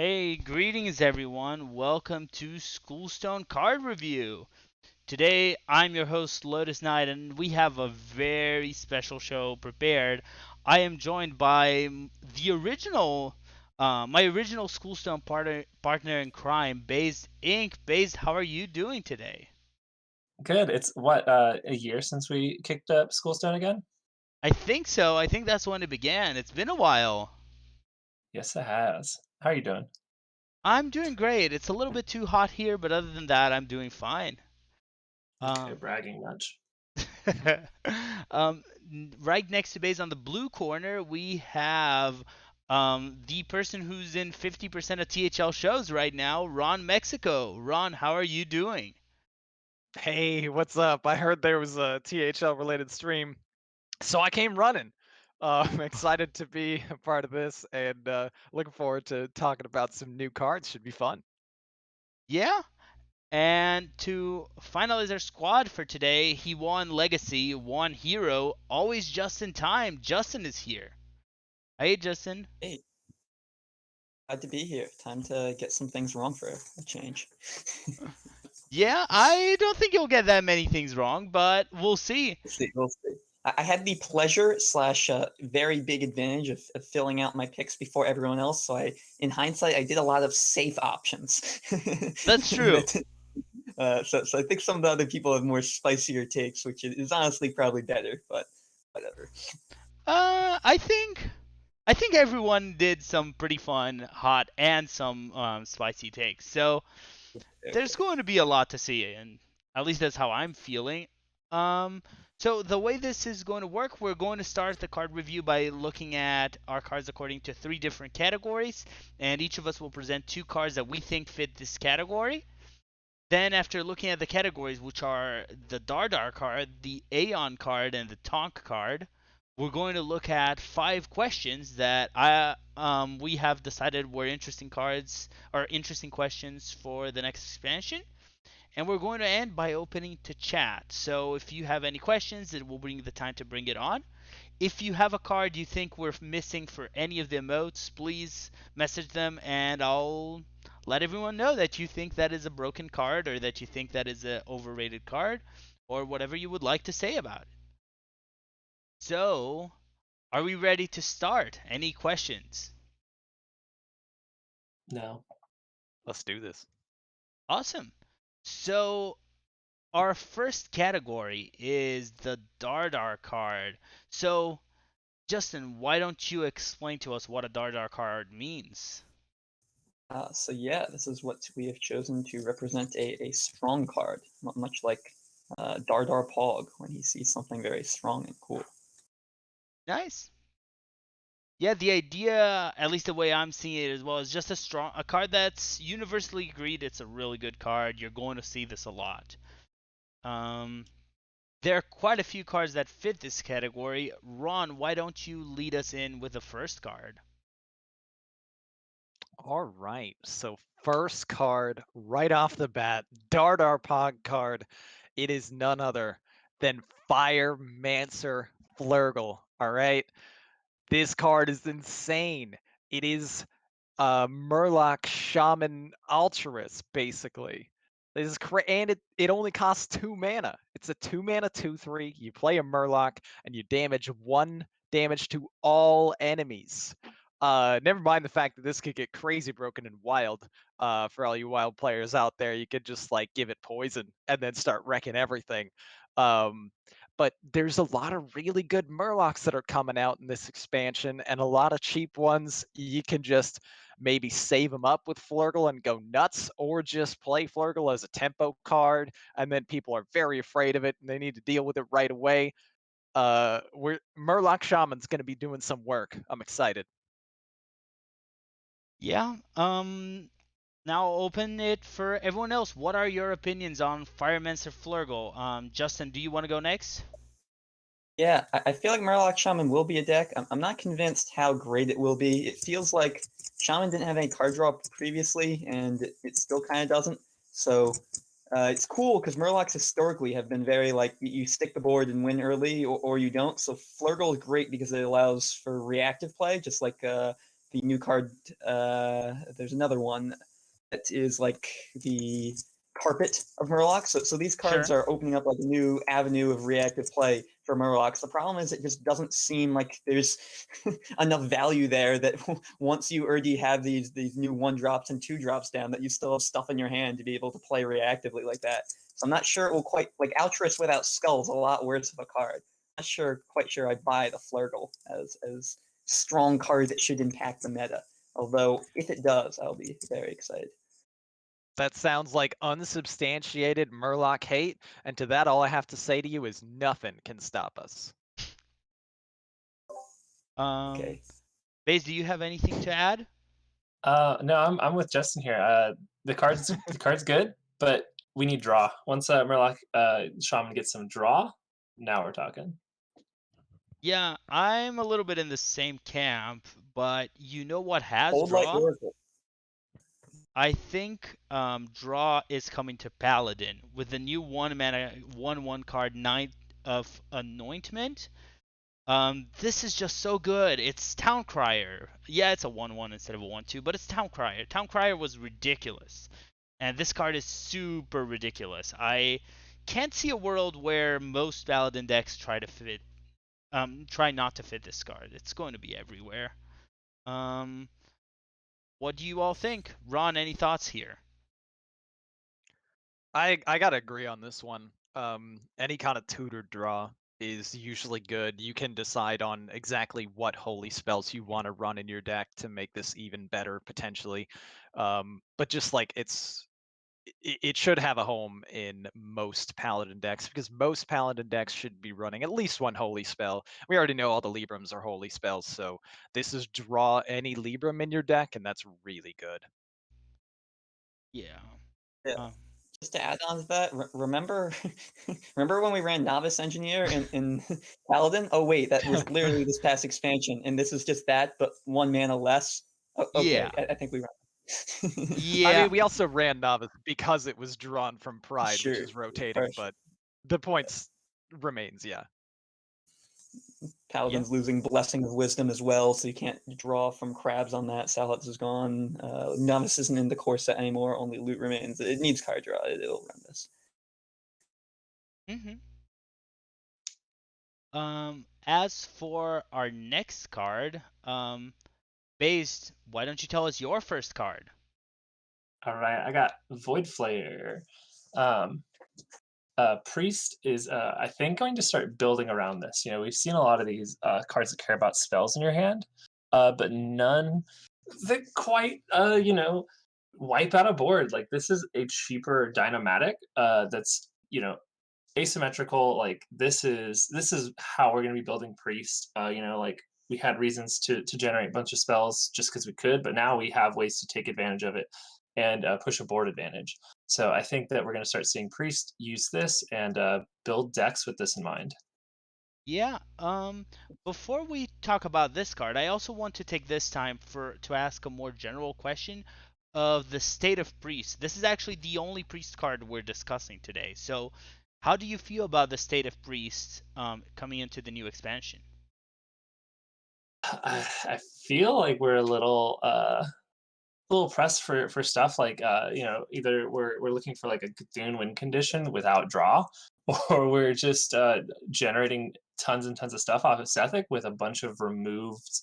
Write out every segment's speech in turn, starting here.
Hey, greetings everyone. Welcome to Schoolstone Card Review. Today, I'm your host, Lotus Knight, and we have a very special show prepared. I am joined by the original, my original Schoolstone partner in crime, Baze Inc. Baze, how are you doing today? Good. It's a year since we kicked up Schoolstone again? I think so. I think that's when it began. It's been a while. Yes, it has. How are you doing? I'm doing great. It's a little bit too hot here, but other than that, I'm doing fine. Okay, Um, bragging much. um, right next to base on the blue corner, we have the person who's in 50% of THL shows right now, Ron Mexico. Ron, how are you doing? Hey, what's up? I heard there was a THL related stream, so I came running. I'm excited to be a part of this and looking forward to talking about some new cards. Should be fun. Yeah. And to finalize our squad for today, he won Legacy, won Hero, always just in time. Justin is here. Hey, Justin. Hey, glad to be here. Time to get some things wrong for a change. Yeah, I don't think you'll get that many things wrong, but we'll see. We'll see. We'll see. I had the pleasure slash very big advantage of filling out my picks before everyone else. So in hindsight, I did a lot of safe options. That's true. So I think some of the other people have more spicier takes, which is honestly probably better. But whatever. I think everyone did some pretty fun, hot, and some spicy takes. So there's Okay. going to be a lot to see, and at least that's how I'm feeling. Um, so the way this is going to work, we're going to start the card review by looking at our cards according to three different categories, and each of us will present two cards that we think fit this category. Then, after looking at the categories, which are the Dardar card, the Aeon card, and the Tonk card, we're going to look at five questions that we have decided were interesting cards or interesting questions for the next expansion. And we're going to end by opening to chat. So if you have any questions, it will bring the time to bring it on. If you have a card you think we're missing for any of the emotes, please message them and I'll let everyone know that you think that is a broken card or that you think that is an overrated card or whatever you would like to say about it. So, are we ready to start? Any questions? No. Let's do this. Awesome. So, our first category is the Dardar card. So, Justin, why don't you explain to us what a Dardar card means? So yeah, this is what we have chosen to represent a strong card, much like Dardar Pog when he sees something very strong and cool. Nice. Yeah, the idea, at least the way I'm seeing it as well, is just a card that's universally agreed it's a really good card. You're going to see this a lot. Um, there are quite a few cards that fit this category. Ron, why don't you lead us in with the first card? All right. So first card right off the bat, Dardar Pog card. It is none other than Fire Mancer Flurgle. All right. This card is insane. It is Murloc Shaman Altruist, basically. This is and it only costs 2 mana. It's a 2 mana 2/3. You play a Murloc and you damage 1 damage to all enemies. Never mind the fact that this could get crazy broken and wild. For all you wild players out there, you could just like give it poison and then start wrecking everything. Um, but there's a lot of really good Murlocs that are coming out in this expansion, and a lot of cheap ones. You can just maybe save them up with Flurgle and go nuts, or just play Flurgle as a tempo card, and then people are very afraid of it and they need to deal with it right away. Murloc Shaman's going to be doing some work. I'm excited. Yeah. Now I'll open it for everyone else. What are your opinions on Firemancer Flurgle? Justin, do you want to go next? Yeah, I feel like Murloc Shaman will be a deck. I'm not convinced how great it will be. It feels like Shaman didn't have any card draw previously, and it still kind of doesn't. So it's cool because Murlocs historically have been very like you stick the board and win early, or you don't. So Flurgle is great because it allows for reactive play, just like the new card. There's another one that is like the carpet of Murlocs. So these cards Sure. are opening up like a new avenue of reactive play for Murlocs. The problem is it just doesn't seem like there's enough value there that once you already have these new 1-drops and 2-drops down, that you still have stuff in your hand to be able to play reactively like that. So I'm not sure it will quite, like Altruist without Skull's a lot worse of a card. Not quite sure I'd buy the Flurgle as strong card that should impact the meta. Although if it does, I'll be very excited. That sounds like unsubstantiated Murloc hate, and to that all I have to say to you is nothing can stop us. Okay. Baze, do you have anything to add? No, I'm with Justin here. The card's good, but we need draw. Once Murloc Shaman gets some draw, now we're talking. Yeah, I'm a little bit in the same camp, but you know what has Hold like draw? Oracle. I think draw is coming to Paladin with the new 1-mana 1/1 card, Ninth of Anointment. This is just so good. It's Town Crier. Yeah, it's a 1/1 instead of a 1/2, but it's Town Crier. Town Crier was ridiculous, and this card is super ridiculous. I can't see a world where most Paladin decks try not to fit this card. It's going to be everywhere. Um, what do you all think? Ron, any thoughts here? I gotta agree on this one. Any kind of tutored draw is usually good. You can decide on exactly what holy spells you want to run in your deck to make this even better potentially. But just like it should have a home in most Paladin decks because most Paladin decks should be running at least one holy spell. We already know all the Librams are holy spells, so this is draw any Libram in your deck, and that's really good. Yeah. Yeah. Uh, Just to add on to that, remember remember when we ran Novice Engineer in Paladin? Oh wait, that was literally this past expansion, and this is just that, but 1 mana less. Okay, yeah. I think we ran. I Yeah. mean, we also ran Novice because it was drawn from Pride, which Sure, is rotating, first. but the points remains, yeah. Paladin's losing Blessing of Wisdom as well, so you can't draw from crabs on that. Salets is gone. Novice isn't in the core set anymore, only loot remains. It needs card draw, it'll run this. Mhm. As for our next card, Based, why don't you tell us your first card? All right, I got Void Flare. Priest is, I think, going to start building around this. You know, we've seen a lot of these cards that care about spells in your hand, but none that quite, wipe out a board. Like, this is a cheaper Dynamatic that's, asymmetrical. Like, this is how we're going to be building Priest. Like, we had reasons to generate a bunch of spells just because we could, but now we have ways to take advantage of it and push a board advantage. So I think that we're going to start seeing Priest use this and build decks with this in mind. Yeah, before we talk about this card, I also want to take this time to ask a more general question of the state of Priest. This is actually the only Priest card we're discussing today. So, how do you feel about the state of Priest coming into the new expansion? I feel like we're a little pressed for stuff like either we're looking for like a Cthulhu win condition without draw, or we're just generating tons and tons of stuff off of Sethic with a bunch of removed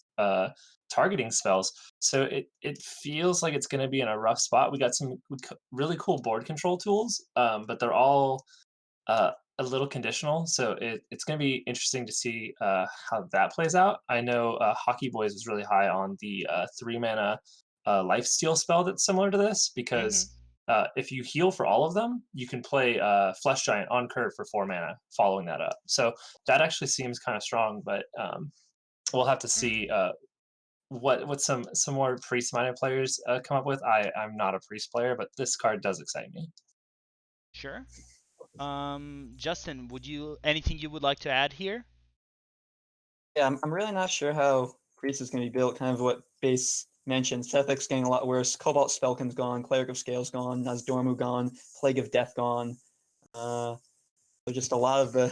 targeting spells. So it feels like it's going to be in a rough spot. We got some really cool board control tools, but they're all a little conditional. So it's going to be interesting to see how that plays out. I know Hockey Boys was really high on the 3-mana lifesteal spell that's similar to this Mm-hmm. because if you heal for all of them, you can play Flesh Giant on curve for 4 mana following that up. So that actually seems kind of strong, but we'll have to see what some more priest-minded players come up with. I'm not a priest player, but this card does excite me. Sure. Justin, anything you would like to add here? Yeah, I'm really not sure how Priest is going to be built. Kind of what Base mentioned. Sethic's getting a lot worse. Cobalt Spellkin's gone. Cleric of Scales gone. Nazdormu gone. Plague of Death gone. So just a lot of the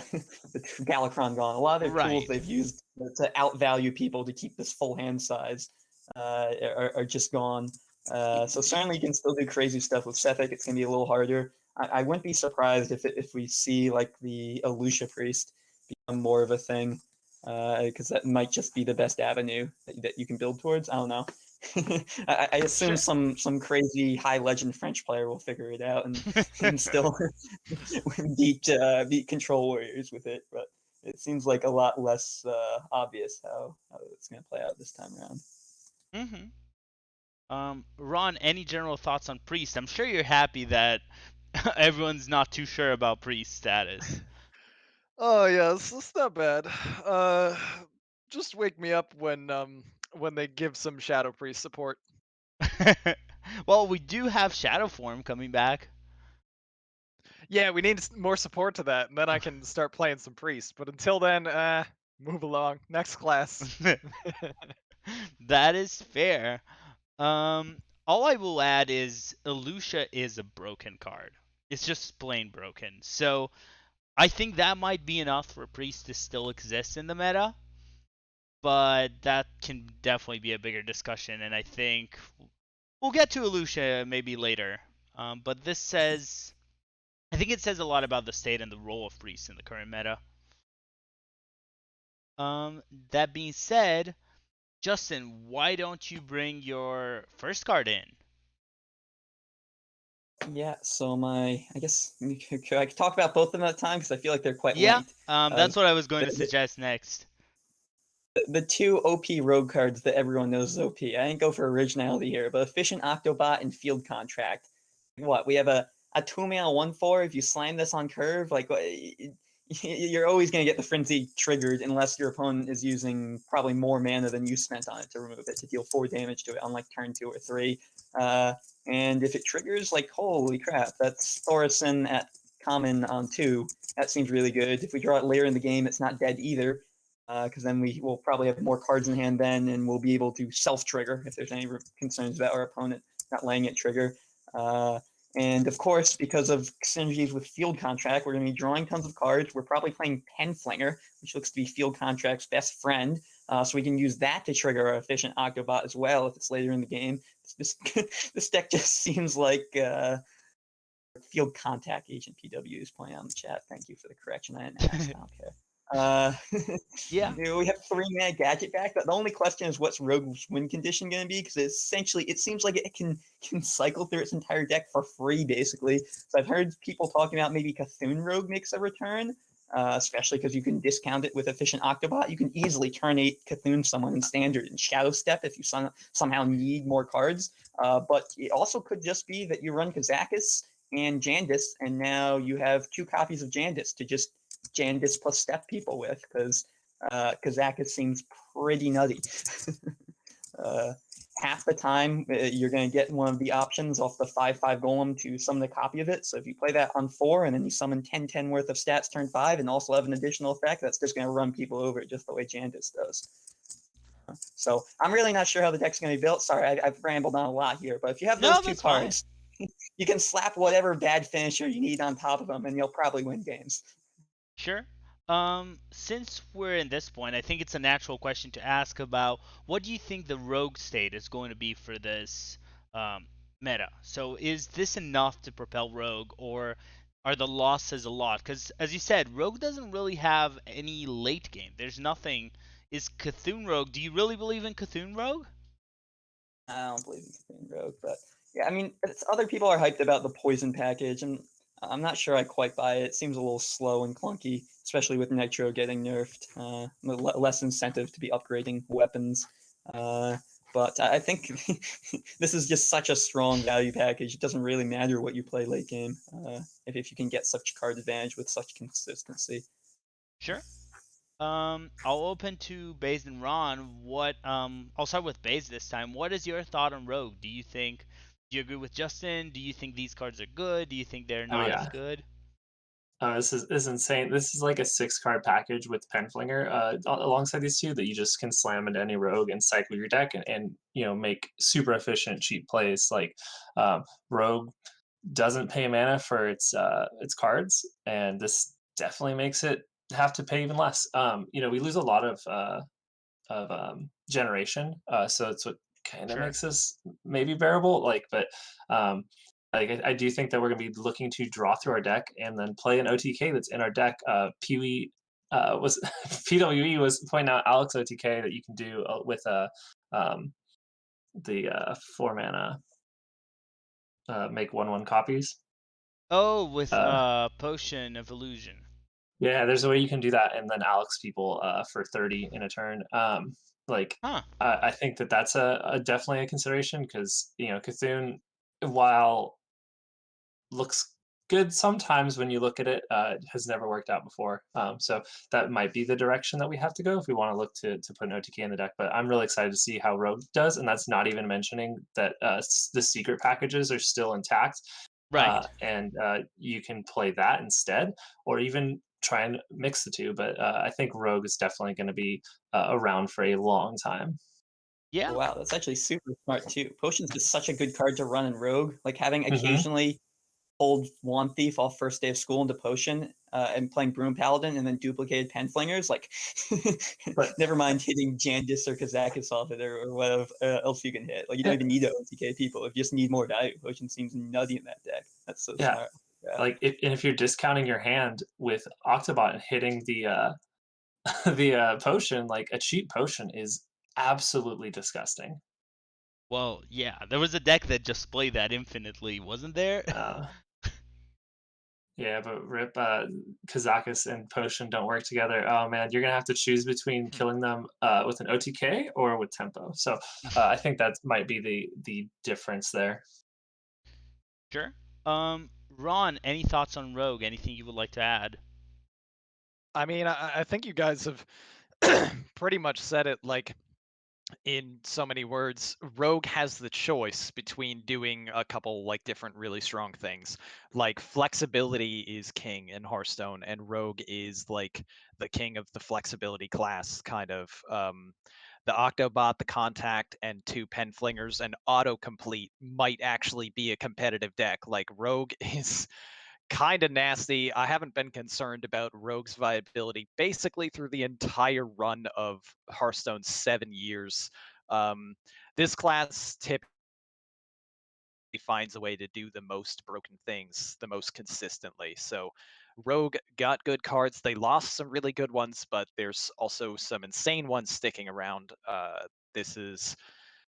Galakron gone. A lot of their tools Right. they've used to outvalue people to keep this full hand size. are just gone. So certainly you can still do crazy stuff with Sethek. It's gonna be a little harder. I wouldn't be surprised if we see like the Alusha Priest become more of a thing, because that might just be the best avenue that you can build towards. I don't know. I assume Sure. some crazy high legend French player will figure it out and still beat Control Warriors with it, but it seems like a lot less obvious how it's gonna play out this time around. hmm Ron, any general thoughts on Priest? I'm sure you're happy that everyone's not too sure about Priest status. Oh yeah, it's not bad. Uh, just wake me up when they give some Shadow Priest support. Well, we do have Shadow Form coming back. Yeah, we need more support to that, and then I can start playing some Priest. But until then, move along. Next class. That is fair. All I will add is Elucia is a broken card. It's just plain broken. So I think that might be enough for Priest to still exist in the meta, but that can definitely be a bigger discussion, and I think we'll get to Elucia maybe later. But this says, I think it says a lot about the state and the role of Priest in the current meta. That being said, Justin, why don't you bring your first card in? Yeah, so I guess I could talk about both of them at a time because I feel like they're quite Yeah, linked. that's what I was going to The, suggest next. the two OP rogue cards that everyone knows is OP. I didn't go for originality here, but Efficient Octobot and Field Contract. What, we have a 2-mana 1/4. If you slam this on curve, like you're always going to get the Frenzy triggered unless your opponent is using probably more mana than you spent on it to remove it to deal 4 damage to it on like turn 2 or 3. And if it triggers, like, holy crap, that's Thorison at common on 2. That seems really good. If we draw it later in the game, it's not dead either, because then we will probably have more cards in hand then, and we'll be able to self-trigger if there's any concerns about our opponent not letting it trigger. And of course, because of synergies with Field Contract, we're going to be drawing tons of cards. We're probably playing Penflinger, which looks to be Field Contract's best friend. So we can use that to trigger our Efficient Octobot as well if it's later in the game. This deck just seems like Field Contact Agent PW is playing on the chat. Thank you for the correction. I didn't ask. I don't care. Yeah. We have 3-mana gadget back. The only question is what's Rogue's win condition going to be, because essentially it seems like it can cycle through its entire deck for free, basically. So I've heard people talking about maybe Cthulhu Rogue makes a return, especially because you can discount it with Efficient Octobot. You can easily turn 8 Cthulhu someone in Standard and Shadow Step if you somehow need more cards. But it also could just be that you run Kazakis and Jandis, and now you have 2 copies of Jandis to just Jandis plus Step people with, because Kazakis seems pretty nutty. Half the time, you're going to get one of the options off the 5/5 Golem to summon a copy of it. So if you play that on 4 and then you summon 10/10 worth of stats turn 5 and also have an additional effect, that's just going to run people over just the way Jandis does. So I'm really not sure how the deck's going to be built. Sorry, I've rambled on a lot here, but if you have those No, two that's fine. cards, you can slap whatever bad finisher you need on top of them, and you'll probably win games. Sure. Since we're in this point, I think it's a natural question to ask about what do you think the rogue state is going to be for this um, meta? So is this enough to propel rogue, or are the losses a lot? Because as you said, rogue doesn't really have any late game. There's nothing. Is Cthulhu rogue? Do you really believe in Cthulhu rogue? I don't believe in Cthulhu Rogue, but yeah, I mean, other people are hyped about the poison package, and I'm not sure I quite buy it. It seems a little slow and clunky, especially with Nitro getting nerfed. Less incentive to be upgrading weapons. But I think this is just such a strong value package. It doesn't really matter what you play late game, if you can get such card advantage with such consistency. Sure. I'll open to Baze and Ron. I'll start with Baze this time. What is your thought on Rogue? Do you agree with Justin? Do you think these cards are good? Do you think they're Oh not as yeah. good? This is insane. This is like a 6 card package with Penflinger alongside these two that you just can slam into any rogue and cycle your deck and make super efficient cheap plays. Like rogue doesn't pay mana for its cards, and this definitely makes it have to pay even less. We lose a lot of generation, so it's what kind of Sure. makes this maybe bearable. Like, but um, like I do think that we're going to be looking to draw through our deck and then play an OTK that's in our deck. Pee Wee was PWE was pointing out Alex OTK that you can do with um, the 4 mana make 1/1 copies. Oh, with Uh, Potion of Illusion. yeah, there's a way you can do that, and then Alex people for 30 in a turn. Like Huh. I think that that's a definitely a consideration because Cthulhu, while looks good sometimes when you look at it, has never worked out before. So that might be the direction that we have to go if we want to look to put an OTK in the deck. But I'm really excited to see how Rogue does, and that's not even mentioning that the secret packages are still intact, Right. and you can play that instead, or even try and mix the two. But I think Rogue is definitely going to be around for a long time. Oh, Yeah. wow, that's actually super smart too. Potion's just such a good card to run in Rogue. Like having Hmm. occasionally hold Wand Thief off first day of school into Potion, and playing Broom Paladin and then duplicated Penflingers. Like, But never mind hitting Jandis or Kazakis off it or whatever else you can hit. Like, you don't even need to OTK people. If you just need more value, Potion seems nutty in that deck. That's so yeah, smart. Yeah. like if you're discounting your hand with Octobot and hitting the the potion, like a cheap potion is absolutely disgusting. Well, yeah. There was a deck that just played that infinitely, wasn't there? Uh, yeah, but rip Kazakis and potion don't work together. Oh man, you're gonna have to choose between killing them with an OTK or with tempo. So I think that might be the difference there. Sure. Ron, any thoughts on Rogue? Anything you would like to add? I mean, I think you guys have pretty much said it like in so many words. Rogue has the choice between doing a couple like different really strong things. Like flexibility is king in Hearthstone, and Rogue is like the king of the flexibility class, kind of. The Octobot, the Contact, and two Penflingers and autocomplete might actually be a competitive deck. Like Rogue is kind of nasty. I haven't been concerned about Rogue's viability basically through the entire run of Hearthstone's 7 years. Um, this class typically finds a way to do the most broken things the most consistently. So Rogue got good cards. They lost some really good ones, but there's also some insane ones sticking around. This is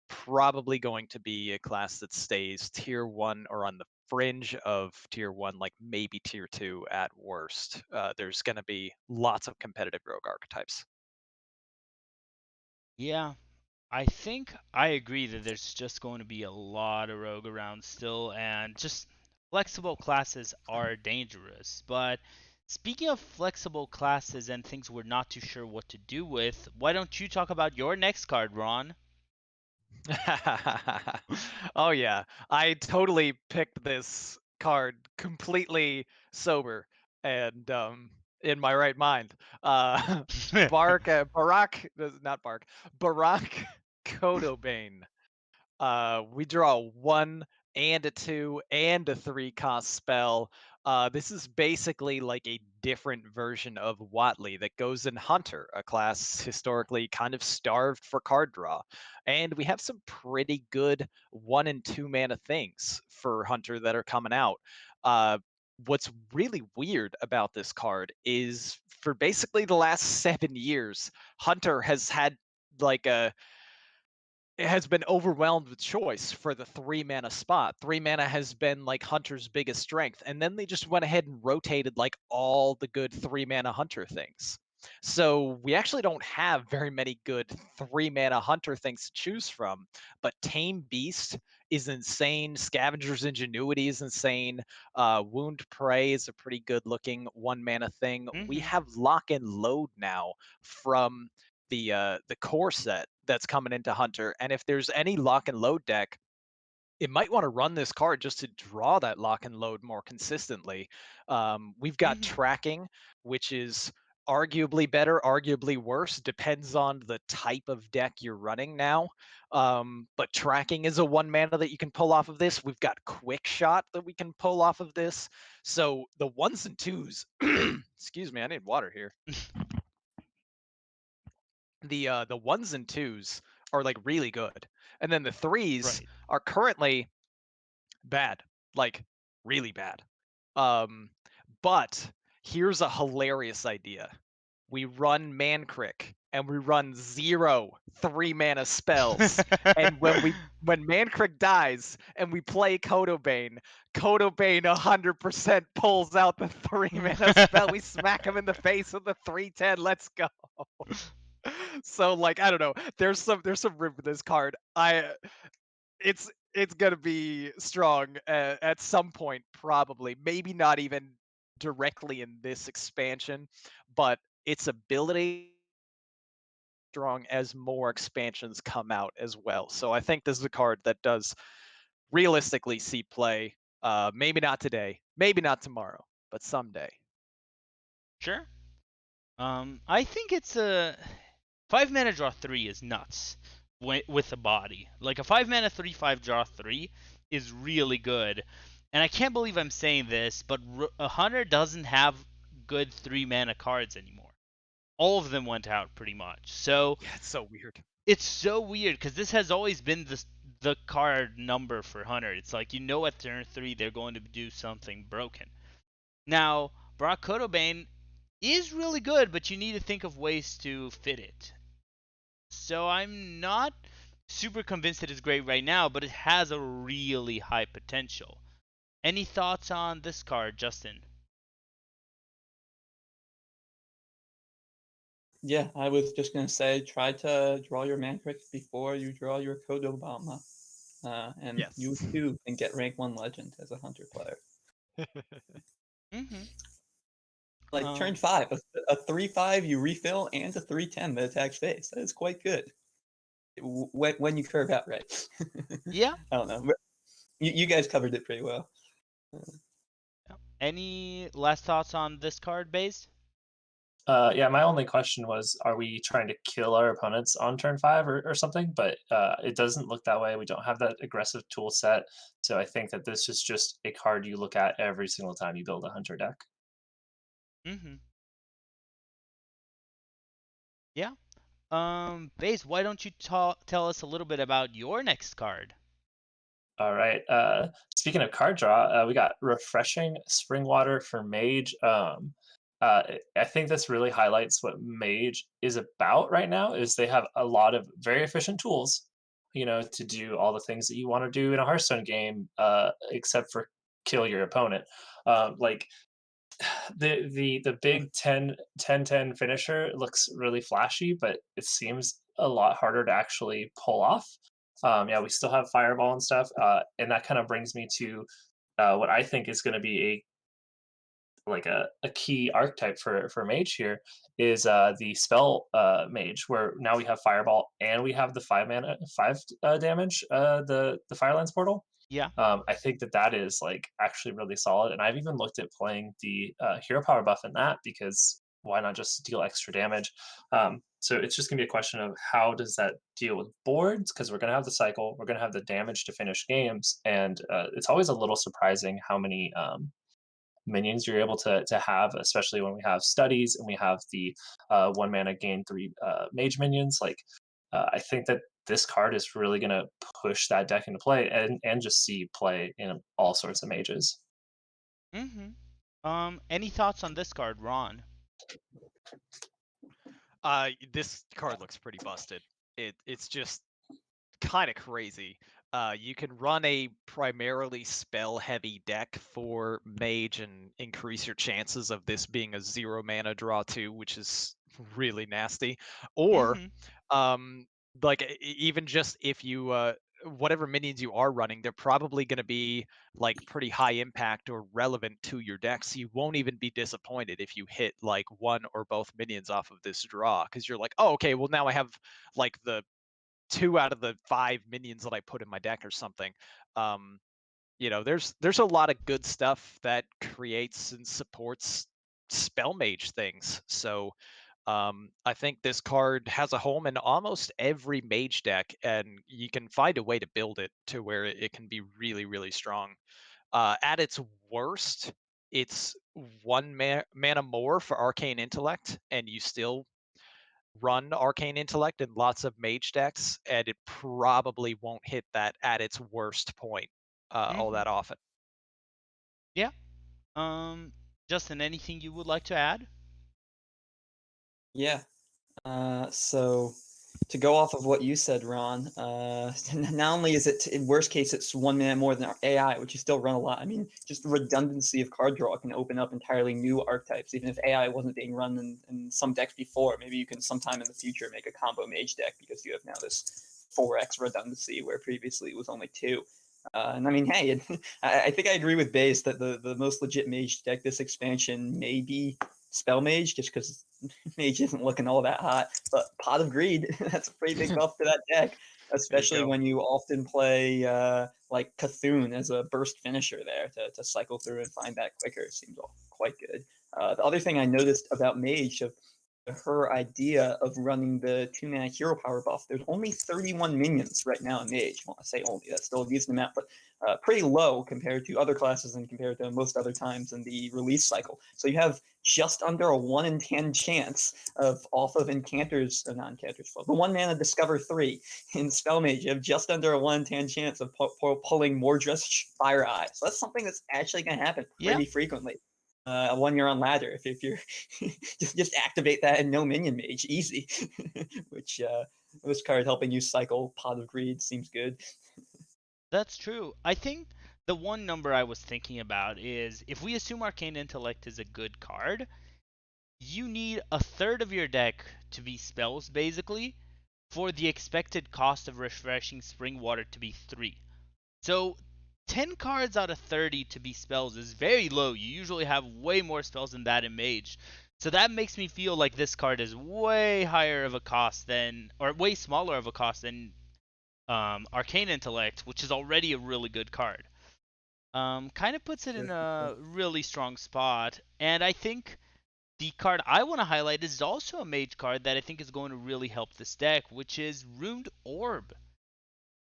probably going to be a class that stays tier one or on the fringe of tier one, like maybe tier two at worst. There's going to be lots of competitive rogue archetypes. Yeah, I think I agree that there's just going to be a lot of Rogue around still, and just flexible classes are dangerous. But speaking of flexible classes and things we're not too sure what to do with, why don't you talk about your next card, Ron? Oh yeah, I totally picked this card completely sober and in my right mind. Barak, not Bark, Barak Kodobane. We draw a 1 and a 2 and a 3 cost spell. This is basically like a different version of Watley that goes in Hunter, a class historically kind of starved for card draw. And we have some pretty good 1 and 2 mana things for Hunter that are coming out. What's really weird about this card is for basically the last 7 years, Hunter has had like a it has been overwhelmed with choice for the 3 mana spot. 3 mana has been like Hunter's biggest strength. And then they just went ahead and rotated like all the good 3 mana Hunter things. So we actually don't have very many good 3 mana Hunter things to choose from. But Tame Beast is insane. Scavenger's Ingenuity is insane. Wound Prey is a pretty good looking 1 mana thing. We Mm-hmm. have Lock and Load now from the core set that's coming into Hunter. And if there's any lock and load deck, it might want to run this card just to draw that lock and load more consistently. We've got Mm-hmm. tracking, which is arguably better, arguably worse, depends on the type of deck you're running now. But tracking is a 1 mana that you can pull off of this. We've got quick shot that we can pull off of this. So the ones and twos, excuse me, I need water here. The ones and twos are like really good, and then the threes Right. are currently bad, like really bad. Um, but here's a hilarious idea. We run Mancrick and we run 0 3-mana spells. And when Mancrick dies and we play Codobane 100% pulls out the 3-mana spell. We smack him in the face with the 3/10. Let's go. So like I don't know. There's some room for this card. It's gonna be strong at some point, probably. Maybe not even directly in this expansion, but its ability strong as more expansions come out as well. So I think this is a card that does realistically see play. Maybe not today, maybe not tomorrow, but someday. Sure. I think it's a 5 mana draw 3 is nuts with the body. Like a 5 mana 3/5 draw 3 is really good. And I can't believe I'm saying this, but a Hunter doesn't have good 3 mana cards anymore. All of them went out pretty much. So Yeah, it's so weird. it's so weird because this has always been the card number for Hunter. It's like at turn 3 they're going to do something broken. Now, Brock Cotobane is really good, but you need to think of ways to fit it. So I'm not super convinced it is great right now, but it has a really high potential. Any thoughts on this card, Justin? Yeah, I was just gonna say, try to draw your Mancrick before you draw your Kodobama, and Yes. you too can get rank 1 legend as a hunter player. Mm-hmm. Like turn Um, 5, a 3/5 you refill and a 3/10 that attacks face. That is quite good. When you curve out right. yeah. I don't know. You guys covered it pretty well. Any last thoughts on this card, Base? Yeah, my only question was, are we trying to kill our opponents on turn 5 or something? But it doesn't look that way. We don't have that aggressive tool set. So I think that this is just a card you look at every single time you build a hunter deck. Mm-hmm. Yeah. Base, why don't you tell us a little bit about your next card? All right. Speaking of card draw, we got Refreshing Spring Water for Mage. I think this really highlights what Mage is about right now. Is they have a lot of very efficient tools, to do all the things that you want to do in a Hearthstone game, except for kill your opponent. Like the big 10-10 finisher looks really flashy, but it seems a lot harder to actually pull off. Yeah, we still have fireball and stuff, and that kind of brings me to what I think is going to be a key archetype for mage here is the spell mage, where now we have fireball and we have the 5 mana 5 damage, the Firelands portal. Yeah. I think that is like actually really solid, and I've even looked at playing the hero power buff in that, because why not just deal extra damage? So it's just gonna be a question of how does that deal with boards, because we're gonna have the cycle, we're gonna have the damage to finish games, and it's always a little surprising how many minions you're able to have, especially when we have studies and we have the 1 mana gain 3 mage minions. Like, I think that this card is really going to push that deck into play, and just see play in all sorts of mages. Mm-hmm. Any thoughts on this card, Ron? This card looks pretty busted. It's just kind of crazy. You can run a primarily spell heavy deck for mage and increase your chances of this being a 0 mana draw too, which is really nasty. Or, Mm-hmm. um, like even just if you whatever minions you are running, they're probably going to be like pretty high impact or relevant to your deck. So you won't even be disappointed if you hit like one or both minions off of this draw, because you're like, oh, okay, well now I have like the 2 out of the 5 minions that I put in my deck or something. Um, there's a lot of good stuff that creates and supports spell mage things. So I think this card has a home in almost every mage deck, and you can find a way to build it to where it can be really, really strong. At its worst, it's 1 mana more for Arcane Intellect, and you still run Arcane Intellect in lots of mage decks, and it probably won't hit that at its worst point all Hmm. that often. Yeah. Justin, anything you would like to add? Yeah. So to go off of what you said, Ron, not only is it in worst case it's 1 minute more than our AI, which you still run a lot. I mean, just the redundancy of card draw can open up entirely new archetypes, even if AI wasn't being run in some decks before. Maybe you can sometime in the future make a combo mage deck because you have now this 4x redundancy where previously it was only 2. And I mean, hey, I think I agree with Base that the most legit mage deck this expansion may be Spell Mage, just because Mage isn't looking all that hot. But Pot of Greed, that's a pretty big buff to that deck, There you especially go. when you often play like Cthulhu as a burst finisher there to cycle through and find that quicker. Seems all quite good. The other thing I noticed about Mage of her idea of running the 2 mana hero power buff, there's only 31 minions right now in Mage. Well, I say only, that's still a decent amount, but pretty low compared to other classes and compared to most other times in the release cycle. So you have just under a 1 in 10 chance of off of Encanters, not Encanters, the 1 mana Discover 3 in Spell Mage. You have just under a 1 in 10 chance of pulling Mordresh Fire Eye. So that's something that's actually going to happen Yeah. pretty frequently. When you're on ladder, if you're just activate that and no minion mage, easy. Which this card helping you cycle Pot of Greed seems good. That's true. I think the one number I was thinking about is if we assume Arcane Intellect is a good card, you need a third of your deck to be spells, basically, for the expected cost of Refreshing Spring Water to be 3. So 10 cards out of 30 to be spells is very low. You usually have way more spells than that in Mage. So that makes me feel like this card is way higher of a cost than, or way smaller of a cost than Arcane Intellect, which is already a really good card. Kind of puts it in a really strong spot. And I think the card I want to highlight is also a mage card that I think is going to really help this deck, which is Ruined Orb.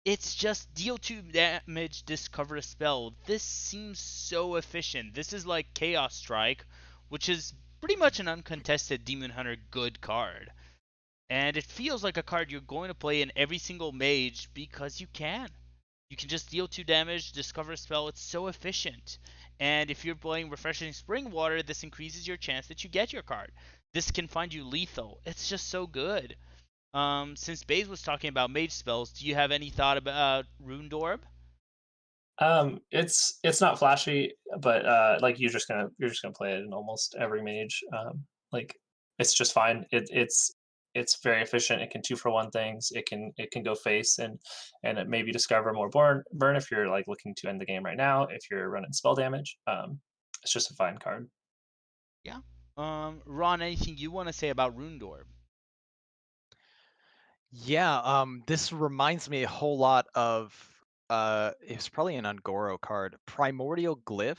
It's just deal 2 damage, discover a spell. This seems so efficient. This is like Chaos Strike, which is pretty much an uncontested Demon Hunter good card. And it feels like a card you're going to play in every single mage because you can. You can just deal 2 damage, discover a spell. It's so efficient. And if you're playing Refreshing Spring Water, this increases your chance that you get your card. This can find you lethal. It's just so good. Since Baze was talking about mage spells, do you have any thought about Rune Orb? It's not flashy, but like you're just gonna play it in almost every mage. Like it's just fine. It's very efficient. It can 2-for-1 things. It can go face and it maybe discover more burn if you're like looking to end the game right now. If you're running spell damage, it's just a fine card. Yeah. Ron, anything you want to say about Rune Orb? Yeah, this reminds me a whole lot of it's probably an Ungoro card, Primordial Glyph.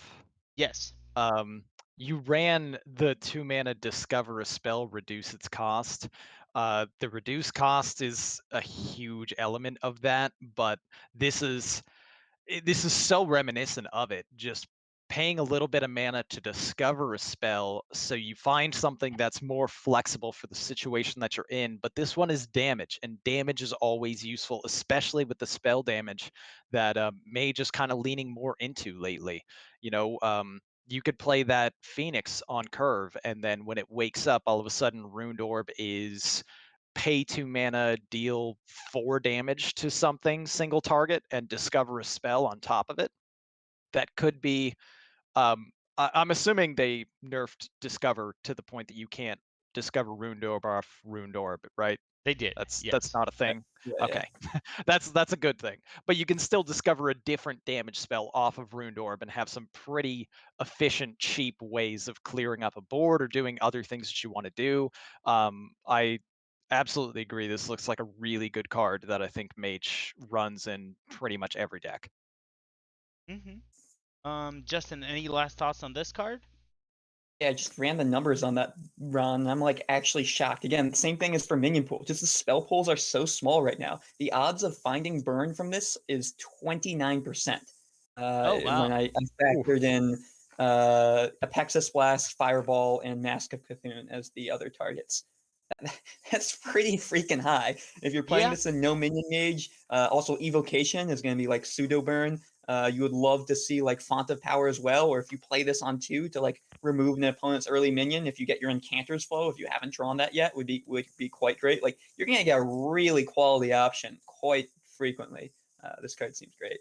Yes. Um, you ran the 2 mana Discover a Spell, reduce its cost. The reduce cost is a huge element of that, but this is this is so reminiscent of it. Just paying a little bit of mana to discover a spell, so you find something that's more flexible for the situation that you're in. But this one is damage, and damage is always useful, especially with the spell damage that Mage is kind of leaning more into lately. You know, you could play that Phoenix on curve, and then when it wakes up, all of a sudden, Ruined Orb is pay 2 mana, deal 4 damage to something, single target, and discover a spell on top of it. That could be. I'm assuming they nerfed discover to the point that you can't discover Ruined Orb off Ruined Orb, right? They did. That's Yes. not a thing. Yeah, Okay, that's a good thing. But you can still discover a different damage spell off of Ruined Orb and have some pretty efficient, cheap ways of clearing up a board or doing other things that you want to do. I absolutely agree. This looks like a really good card that I think Mage runs in pretty much every deck. Justin, any last thoughts on this card? Yeah, I just ran the numbers on that run. I'm like actually shocked. Again, same thing as for minion pool. Just the spell pools are so small right now. The odds of finding burn from this is 29%. Oh wow. When I factored in Apexis Blast, Fireball, and Mask of Cthulhu as the other targets. That's pretty freaking high. If you're playing Yeah. this in no minion mage, also evocation is going to be like pseudo burn. You would love to see like font of power as well, or if you play this on 2 to like remove an opponent's early minion, if you get your encanters flow, if you haven't drawn that yet, would be quite great. Like you're going to get a really quality option quite frequently. This card seems great.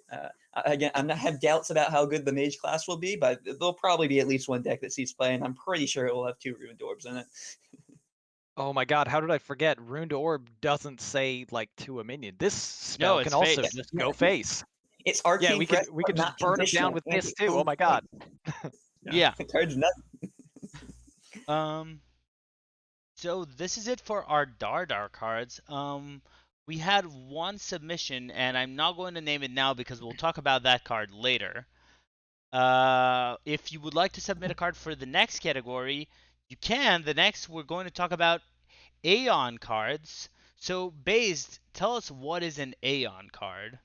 Again, I have doubts about how good the mage class will be, but there'll probably be at least one deck that sees play, and I'm pretty sure it will have 2 ruined orbs in it. Oh my god, how did I forget? Ruined Orb doesn't say like to a minion. This No, spell can it's also face. just go face. It's Yeah, arcane breath, we but could just not burn him down conditional. with And this it's too. Oh so my god. Yeah. the card's nuts. Um. So this is it for our Dardar cards. We had one submission, and I'm not going to name it now because we'll talk about that card later. If you would like to submit a card for the next category, you can. The next, we're going to talk about Aeon cards. So, Based, tell us what is an Aeon card.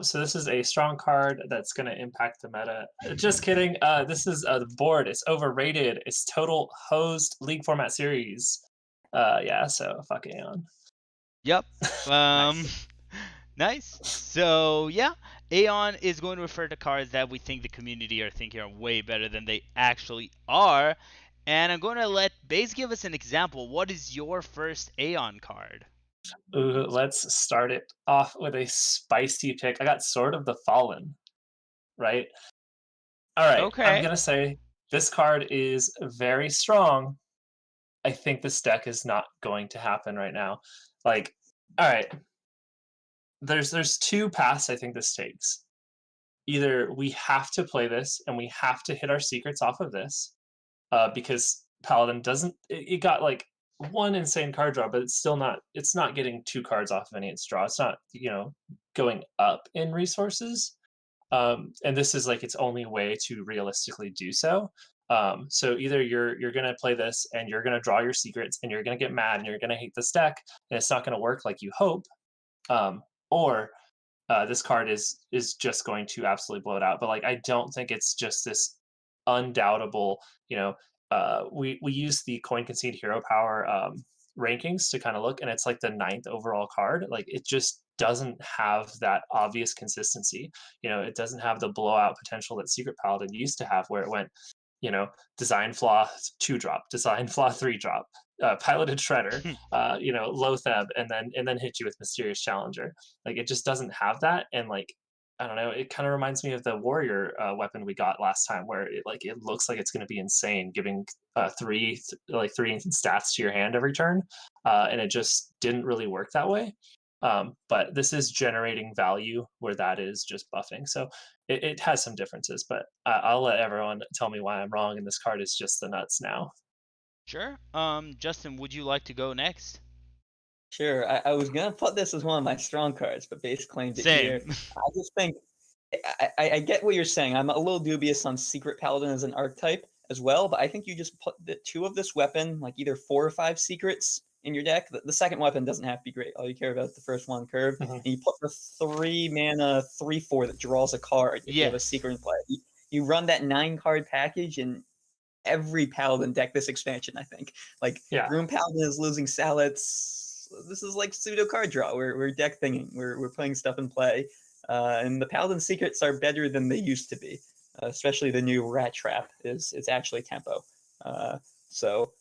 So this is a strong card that's going to impact the meta. Just kidding. This is the board. It's overrated. It's total hosed league format series. Yeah. So fuck Aeon. Yep. Um, Nice. nice. So yeah, Aeon is going to refer to cards that we think the community are thinking are way better than they actually are. And I'm going to let Base give us an example. What is your first Aeon card? Ooh, let's start it off with a spicy pick. I got Sword of the Fallen, right? All right. I'm Okay. gonna say this card is very strong. I think this deck is not going to happen right now. Like, all right, there's two paths I think this takes. Either we have to play this and we have to hit our secrets off of this, because Paladin doesn't. It got like one insane card draw, but it's still not. It's not getting two cards off of any of its draw. It's not going up in resources. And this is like its only way to realistically do so. So either you're gonna play this and you're gonna draw your secrets and you're gonna get mad and you're gonna hate this deck and it's not gonna work like you hope, or this card is just going to absolutely blow it out. But like I don't think it's just this undoubtable. We use the coin concede hero power rankings to kind of look, and it's like the ninth overall card. Like it just doesn't have that obvious consistency. It doesn't have the blowout potential that Secret Paladin used to have, where it went, design flaw 2-drop, design flaw 3-drop, piloted shredder, low theb, and then hit you with mysterious challenger. Like it just doesn't have that. And like I don't know, it kind of reminds me of the warrior weapon we got last time, where it looks like it's going to be insane, giving three stats to your hand every turn, and it just didn't really work that way. But this is generating value where that is just buffing. So it has some differences, but I'll let everyone tell me why I'm wrong, and this card is just the nuts now. Sure. Justin, would you like to go next? Sure, I was gonna put this as one of my strong cards, but Base claimed it here. Same. I just think I get what you're saying. I'm a little dubious on Secret Paladin as an archetype as well, but I think you just put the 2 of this weapon, like either 4 or 5 secrets in your deck. The second weapon doesn't have to be great. All you care about is the first one curve. Mhm. And you put the 3 mana 3/4 that draws a card if you have a Yes. secret in play. You run that 9 card package in every Paladin deck this expansion, I think. Like Yeah. Broom Paladin is losing Salets. This is like pseudo card draw. We're deck thinging. We're putting stuff in play. And the Paladin secrets are better than they used to be. Especially the new Rat Trap is actually tempo. So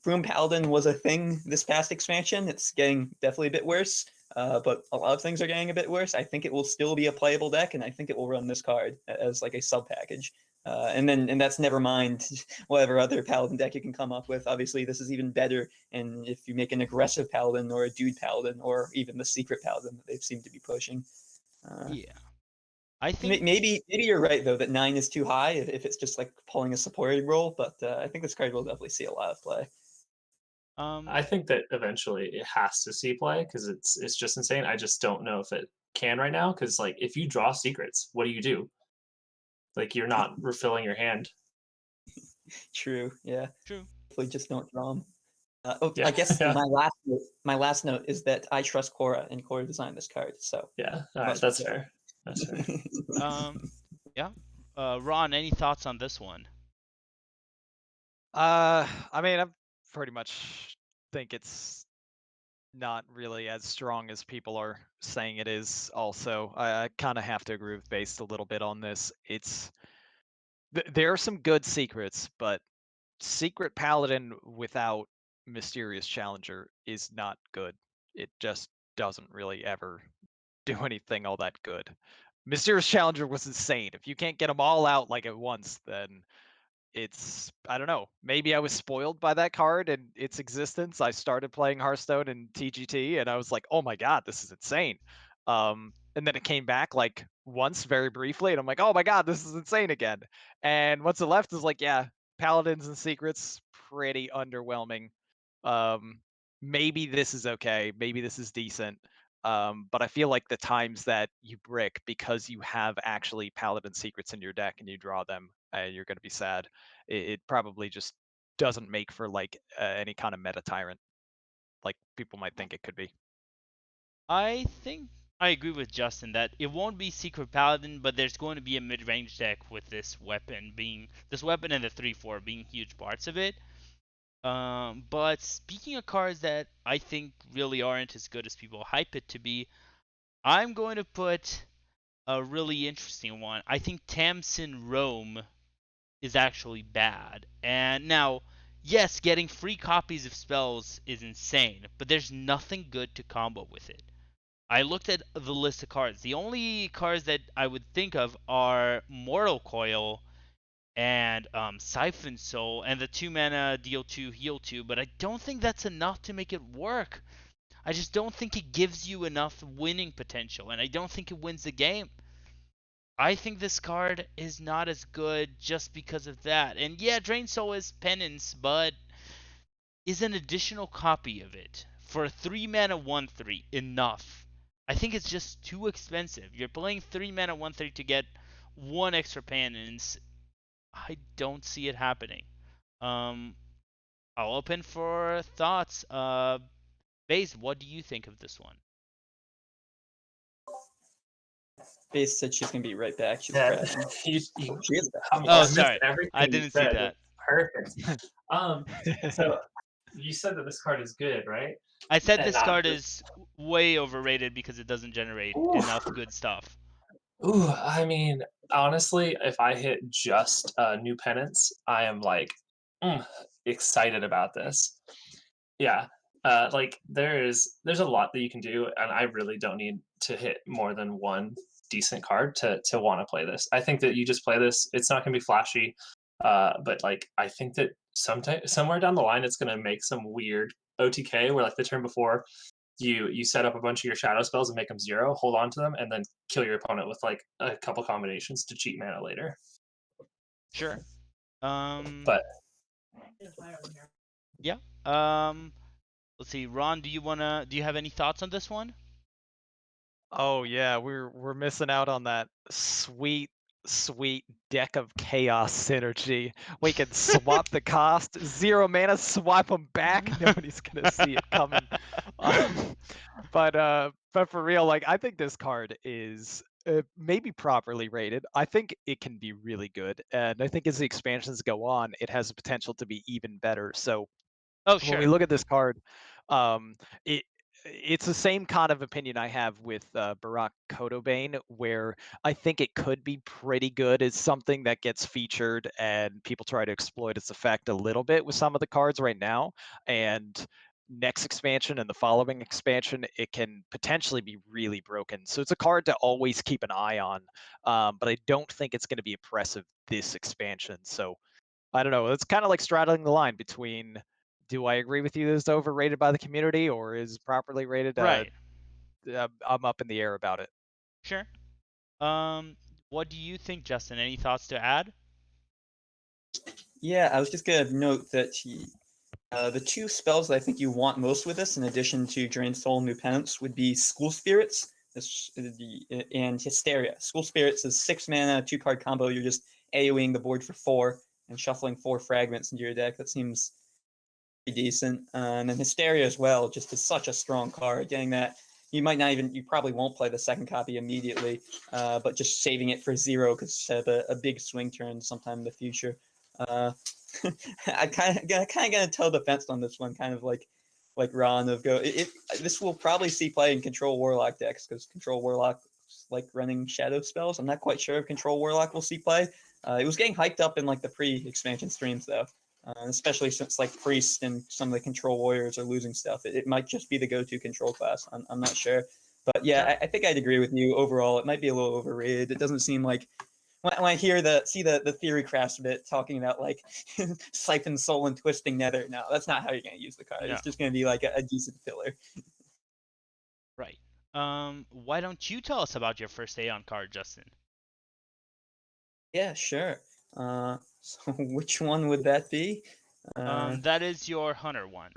Broom Paladin was a thing this past expansion. It's getting definitely a bit worse. But a lot of things are getting a bit worse. I think it will still be a playable deck, and I think it will run this card as like a sub package. And that's never mind whatever other Paladin deck you can come up with. Obviously, this is even better. And if you make an aggressive Paladin or a dude Paladin or even the secret Paladin that they seem to be pushing. Yeah. I think Maybe you're right though that 9 is too high if it's just like pulling a supporting role. But I think this card will definitely see a lot of play. I think that eventually it has to see play because it's just insane. I just don't know if it can right now, because like if you draw secrets, what do? Like you're not refilling your hand. True. Yeah. true. Hopefully, just don't draw them. Yeah, I guess yeah, my last note is that I trust Cora and Cora designed this card. So yeah. All right, must that's be fair. That's fair. Yeah. Ron, any thoughts on this one? I mean, I've pretty much think it's not really as strong as people are saying it is. Also, I kind of have to agree with Based a little bit on this. There are some good secrets, but Secret Paladin without Mysterious Challenger is not good. It just doesn't really ever do anything all that good. Mysterious Challenger was insane. If you can't get them all out like at once, then I don't know. Maybe I was spoiled by that card and its existence. I started playing Hearthstone and TGT, and I was like, "Oh my god, this is insane." And then it came back like once, very briefly, and I'm like, "Oh my god, this is insane again." And once it left, is like, "Yeah, Paladins and Secrets, pretty underwhelming. Um, maybe this is okay. Maybe this is decent." But I feel like the times that you brick because you have actually Paladin Secrets in your deck and you draw them, you're going to be sad. It probably just doesn't make for like any kind of meta tyrant like people might think it could be. I think I agree with Justin that it won't be Secret Paladin, but there's going to be a mid-range deck with this weapon and the 3/4 being huge parts of it. But speaking of cards that I think really aren't as good as people hype it to be, I'm going to put a really interesting one. I think Tamsin Rome is actually bad. And now, yes, getting free copies of spells is insane, but there's nothing good to combo with it. I looked at the list of cards. The only cards that I would think of are Mortal Coil and Siphon Soul and the 2 mana deal 2 heal 2, but I don't think that's enough to make it work. I just don't think it gives you enough winning potential, and I don't think it wins the game. I think this card is not as good just because of that. And yeah, Drain Soul is penance, but is an additional copy of it for 3 mana 1/3 enough? I think it's just too expensive. You're playing 3 mana 1/3 to get one extra penance. I don't see it happening. Um, I'll open for thoughts. Baze, what do you think of this one? Base said she's gonna be right back. She's Yeah, crashing. you, She is back. Oh, I missed sorry. everything I you didn't see said. that. Perfect. So you said that this card is good, right? I said And this not card just. is way overrated because it doesn't generate Ooh, enough good stuff. I mean, honestly, if I hit just new penance, I am like mm, excited about this. Yeah, like there's a lot that you can do, and I really don't need to hit more than one decent card to want to play this. I think that you just play this. It's not going to be flashy, but like I think that sometime somewhere down the line, it's going to make some weird OTK where like the turn before you set up a bunch of your shadow spells and make them 0, hold on to them, and then kill your opponent with like a couple combinations to cheat mana later. Sure. But Yeah. Let's see. Ron, do you have any thoughts on this one? Oh yeah, we're missing out on that sweet deck of chaos synergy. We can swap the cost, 0 mana, swap them back. Nobody's gonna see it coming. Um, but for real, like I think this card is maybe properly rated. I think it can be really good, and I think as the expansions go on, it has the potential to be even better. So Oh, when we sure. look at this card, um, it it's the same kind of opinion I have with Barack Kodobane, where I think it could be pretty good as something that gets featured and people try to exploit its effect a little bit with some of the cards right now. And next expansion and the following expansion, it can potentially be really broken. So it's a card to always keep an eye on, but I don't think it's going to be impressive this expansion. So I don't know. It's kind of like straddling the line between do I agree with you that it's overrated by the community or is properly rated? Right. I'm up in the air about it. Sure. Um, what do you think, Justin? Any thoughts to add? Yeah, I was just gonna note that the two spells that I think you want most with this, in addition to Drain Soul and New Penance, would be School Spirits and Hysteria. School Spirits is 6 mana, 2-card combo. You're just AoEing the board for 4 and shuffling 4 fragments into your deck. That seems pretty decent. And then Hysteria as well, just is such a strong card. Getting that, you probably won't play the second copy immediately, but just saving it for 0 could set up a big swing turn sometime in the future. I kind of gonna toe the fence on this one, kind of like like Ron of go. This will probably see play in Control Warlock decks because Control Warlock like running shadow spells. I'm not quite sure if Control Warlock will see play. It was getting hyped up in like the pre-expansion streams though, especially since like Priest and some of the Control Warriors are losing stuff. It might just be the go-to control class. I'm not sure, but yeah, Sure. I think I'd agree with you. Overall, it might be a little overrated. It doesn't seem like when I hear the theory crafts bit talking about like siphon soul and twisting nether. No, that's not how you're gonna use the card. No. It's just gonna be like a decent filler. Right. Why don't you tell us about your first Aeon card, Justin? Yeah, sure. So which one would that be? That is your Hunter one.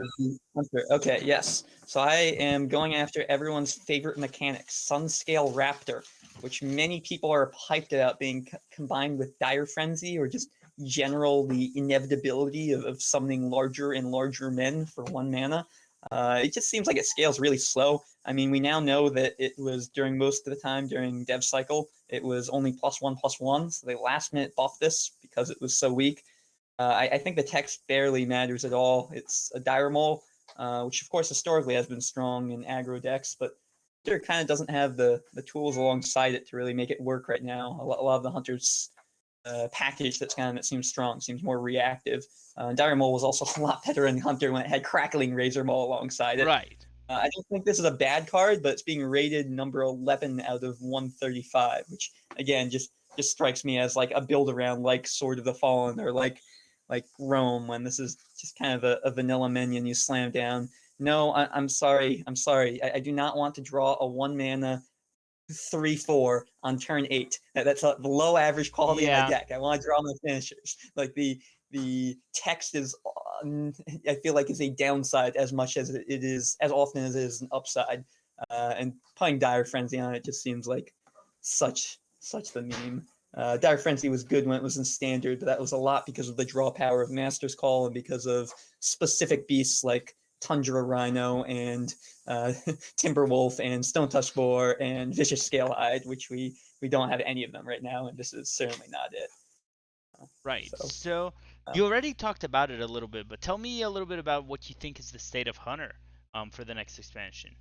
Hunter. Okay, yes. So I am going after everyone's favorite mechanic, Sunscale Raptor, which many people are hyped about being combined with Dire Frenzy or just general the inevitability of summoning larger and larger men for 1 mana. It just seems like it scales really slow. I mean, we now know that it was during most of the time during dev cycle, it was only +1/+1. So they last minute buffed this because it was so weak. I think the text barely matters at all. It's a dire mole, which of course historically has been strong in aggro decks, but Hunter kind of doesn't have the tools alongside it to really make it work right now. A lot of the Hunter's package that's kind of, it seems strong, seems more reactive. Dire Mole was also a lot better in Hunter when it had Crackling Razor Maul alongside it. Right. I don't think this is a bad card, but it's being rated number 11 out of 135, which again just strikes me as like a build around like Sword of the Fallen or like Rome, when this is just kind of a vanilla minion you slam down. No, I'm sorry. I do not want to draw a 1 mana 3/4 on turn 8. That's a low average quality in my Yeah. deck. I want to draw my finishers. Like the text is, I feel like, is a downside as much as it is, as often as it is an upside. And playing Dire Frenzy on it just seems like such the meme. Dire Frenzy was good when it was in standard, but that was a lot because of the draw power of Master's Call and because of specific beasts like Tundra Rhino and Timberwolf and Stone Touch Boar and Vicious Scalehide, which we don't have any of them right now, and this is certainly not it. Right. So, So you already talked about it a little bit, but tell me a little bit about what you think is the state of Hunter for the next expansion.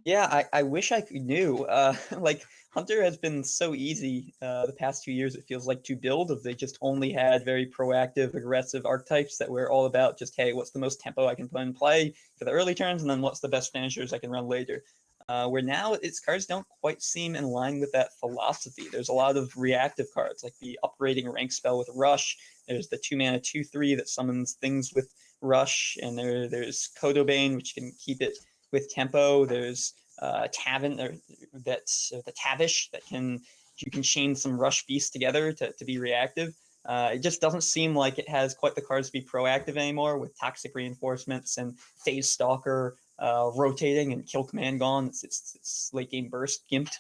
yeah, I wish I knew. Like Hunter has been so easy the past 2 years. It feels like to build. If they just only had very proactive, aggressive archetypes that were all about just, hey, what's the most tempo I can put in play for the early turns, and then what's the best finishers I can run later. Where now its cards don't quite seem in line with that philosophy. There's a lot of reactive cards, like the upgrading rank spell with Rush. There's the 2 mana 2/3 that summons things with Rush, and there's Kodobane, which can keep it with tempo. There's Tavin, or the Tavish that you can chain some Rush beasts together to be reactive. It just doesn't seem like it has quite the cards to be proactive anymore with Toxic Reinforcements and Phase Stalker rotating and Kill Command gone. It's late game burst gimped.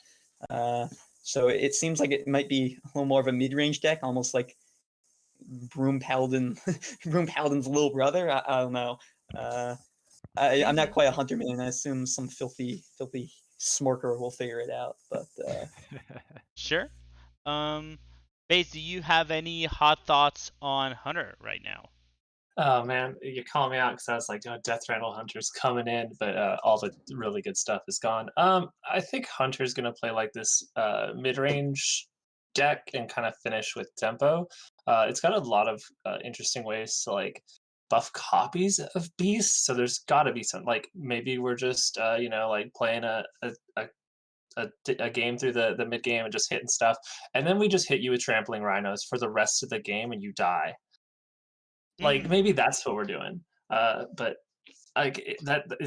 So it seems like it might be a little more of a mid range deck, almost like Broom Paladin, Broom Paladin's little brother. I don't know. I'm not quite a hunter man. I assume some filthy smorker will figure it out. But Sure. Baze, do you have any hot thoughts on Hunter right now? Oh man, you're calling me out because I was like, oh, Death Rattle Hunter's coming in, but all the really good stuff is gone. I think Hunter's gonna play like this mid-range deck and kind of finish with tempo. It's got a lot of interesting ways to like buff copies of beasts. So there's got to be some like maybe we're just like playing a game through the mid game and just hitting stuff, and then we just hit you with trampling rhinos for the rest of the game and you die. Like maybe that's what we're doing. But like it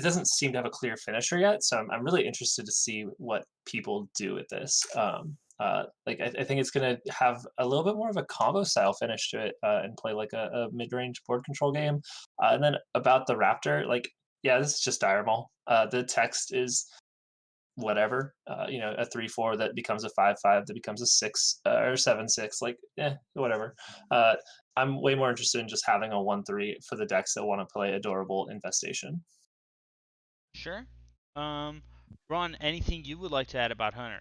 doesn't seem to have a clear finisher yet. So I'm really interested to see what people do with this. Like I think it's gonna have a little bit more of a combo style finish to it and play like a mid range board control game. And then about the Raptor, like yeah, this is just Diremal. The text is whatever, a 3/4 that becomes a 5/5 that becomes a 6 or 7/6, like whatever. I'm way more interested in just having a 1/3 for the decks that want to play adorable infestation. Sure. Ron, anything you would like to add about Hunter?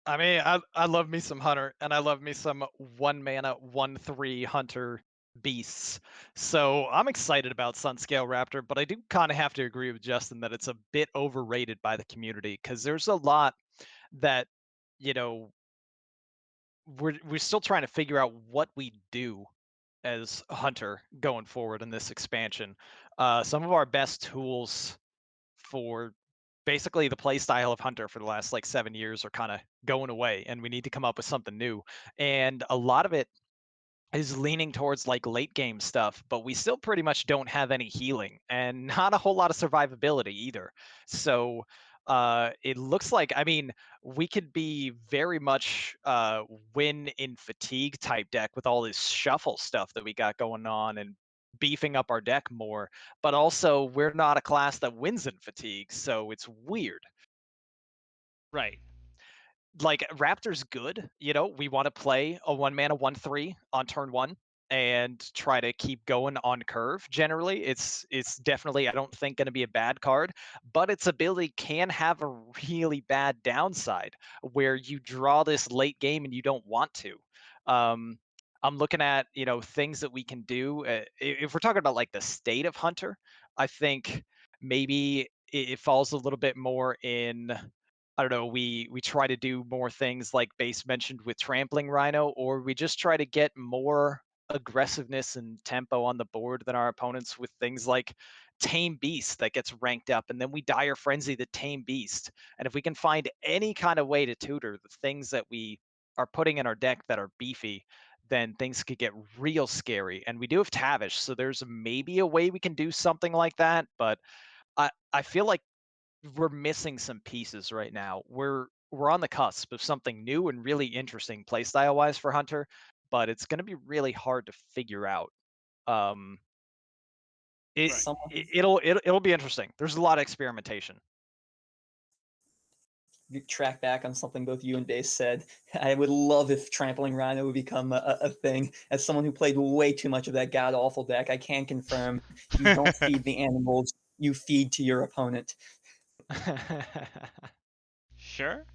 I mean, I love me some Hunter, and I love me some 1 mana 1/3 Hunter beasts. So I'm excited about Sunscale Raptor, but I do kind of have to agree with Justin that it's a bit overrated by the community because there's a lot that, you know, we're still trying to figure out what we do as a hunter going forward in this expansion. Some of our best tools for basically the play style of hunter for the last like 7 years are kind of going away, and we need to come up with something new. And a lot of it is leaning towards like late game stuff, but we still pretty much don't have any healing and not a whole lot of survivability either. So it looks like, I mean, we could be very much win in fatigue type deck with all this shuffle stuff that we got going on and beefing up our deck more, but also we're not a class that wins in fatigue, so it's weird. Right. Like Raptor's good, we want to play a 1 mana 1/3 on turn 1 and try to keep going on curve. Generally, it's definitely, I don't think, going to be a bad card, but its ability can have a really bad downside where you draw this late game and you don't want to. Um I'm looking at, things that we can do. If we're talking about like the state of Hunter, I think maybe it falls a little bit more in, I don't know, we try to do more things like Base mentioned with trampling Rhino, or we just try to get more aggressiveness and tempo on the board than our opponents with things like Tame Beast that gets ranked up, and then we Dire Frenzy the Tame Beast. And if we can find any kind of way to tutor the things that we are putting in our deck that are beefy, then things could get real scary. And we do have Tavish, so there's maybe a way we can do something like that, but I feel like we're missing some pieces right now. We're on the cusp of something new and really interesting playstyle wise for Hunter, but it's going to be really hard to figure out. Um, it, Right. Someone it'll be interesting. There's a lot of experimentation. track back on something both you and Base said. I would love if Trampling Rhino would become a thing. As someone who played way too much of that god awful deck, I can confirm you don't feed the animals, you feed to your opponent. Sure.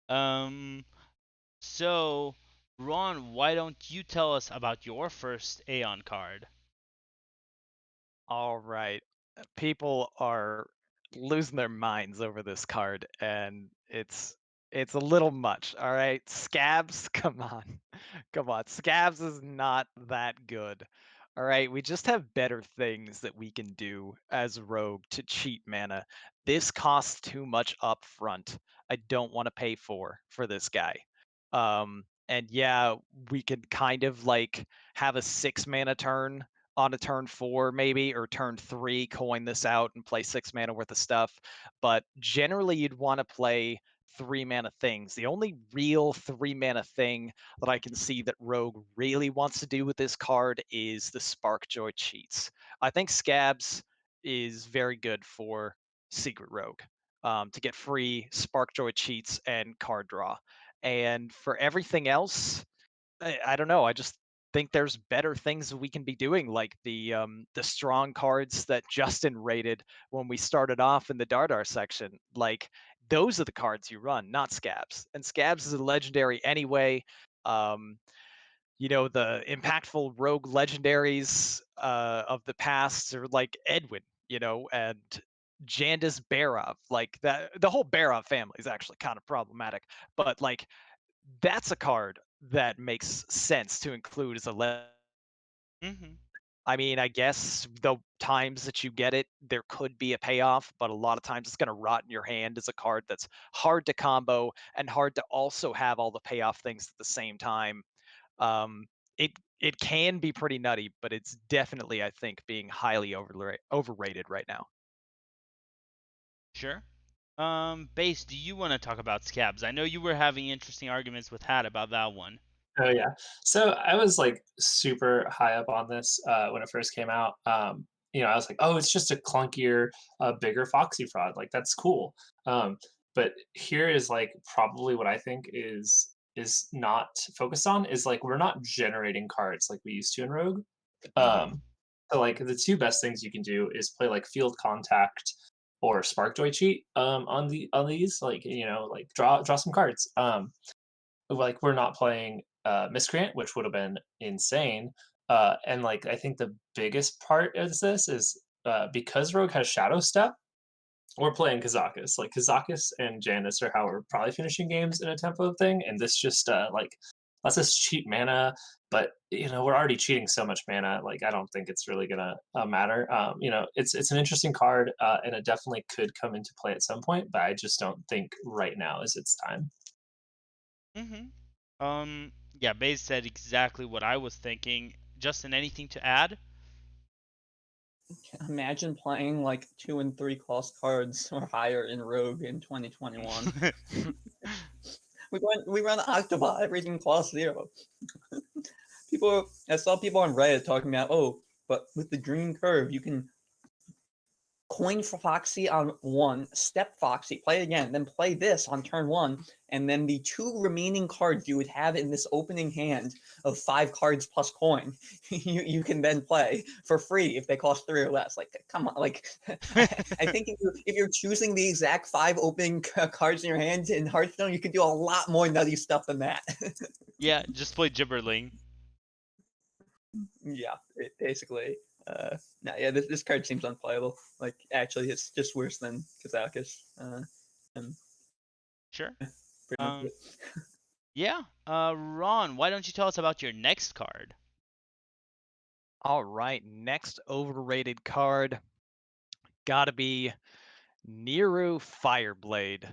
Um. So, Ron, why don't you tell us about your first Aeon card? All right. People are losing their minds over this card, and it's a little much. All right. Scabs, come on. Come on. Scabs is not that good. All right. We just have better things that we can do as rogue to cheat mana. This costs too much up front. I don't want to pay for this guy. And yeah, we could kind of like have a 6 mana turn on a turn 4 maybe, or turn 3 coin this out and play 6 mana worth of stuff, but generally you'd want to play 3 mana things. The only real 3 mana thing that I can see that Rogue really wants to do with this card is the Sparkjoy cheats. I think Scabs is very good for Secret Rogue, to get free Sparkjoy cheats and card draw. And for everything else, I don't know. I just think there's better things that we can be doing, like the strong cards that Justin rated when we started off in the Dardar section. Like those are the cards you run, not Scabs. And Scabs is a legendary anyway. Um, the impactful rogue legendaries of the past are like Edwin, and Jandis Barov. Like that, the whole Barov family is actually kind of problematic, but like that's a card that makes sense to include as a Mm-hmm. I mean, I guess the times that you get it, there could be a payoff, but a lot of times it's going to rot in your hand as a card that's hard to combo and hard to also have all the payoff things at the same time. Um, it can be pretty nutty, but it's definitely, I think, being highly overrated right now. Sure. Base, do you want to talk about scabs? I know you were having interesting arguments with Hat about that one. Oh yeah. So I was like super high up on this when it first came out. I was like, oh, it's just a clunkier, bigger Foxy fraud. Like that's cool. But here is like probably what I think is not focused on is like we're not generating cards like we used to in Rogue. Mm-hmm. So like the two best things you can do is play like Field Contact or Sparkjoy cheat on these like like draw some cards. Like we're not playing Miscreant, which would have been insane. And like I think the biggest part is this is because Rogue has Shadow Step, we're playing Kazakus. Like Kazakus and Janus are how we're probably finishing games in a tempo thing, and this just like lets us cheat mana. But we're already cheating so much mana. Like I don't think it's really gonna matter. It's an interesting card, and it definitely could come into play at some point. But I just don't think right now is its time. Yeah, Baze said exactly what I was thinking. Justin, anything to add? Imagine playing like 2 and 3 cost cards or higher in Rogue in 2021. We run Octopi, everything cost 0. I saw people on Reddit talking about, oh, but with the green curve, you can coin for Foxy on 1, step Foxy, play again, then play this on turn 1, and then the 2 remaining cards you would have in this opening hand of 5 cards plus coin, you can then play for free if they cost 3 or less. Like, come on, like, I think if you're choosing the exact 5 opening cards in your hand in Hearthstone, you can do a lot more nutty stuff than that. Yeah, just play Gibberling. Yeah, basically. No, yeah, this card seems unplayable. Like, actually, it's just worse than Kazakus. And Sure. pretty much Um, it. yeah. Ron, why don't you tell us about your next card? All right, next overrated card gotta be Niru Fireblade.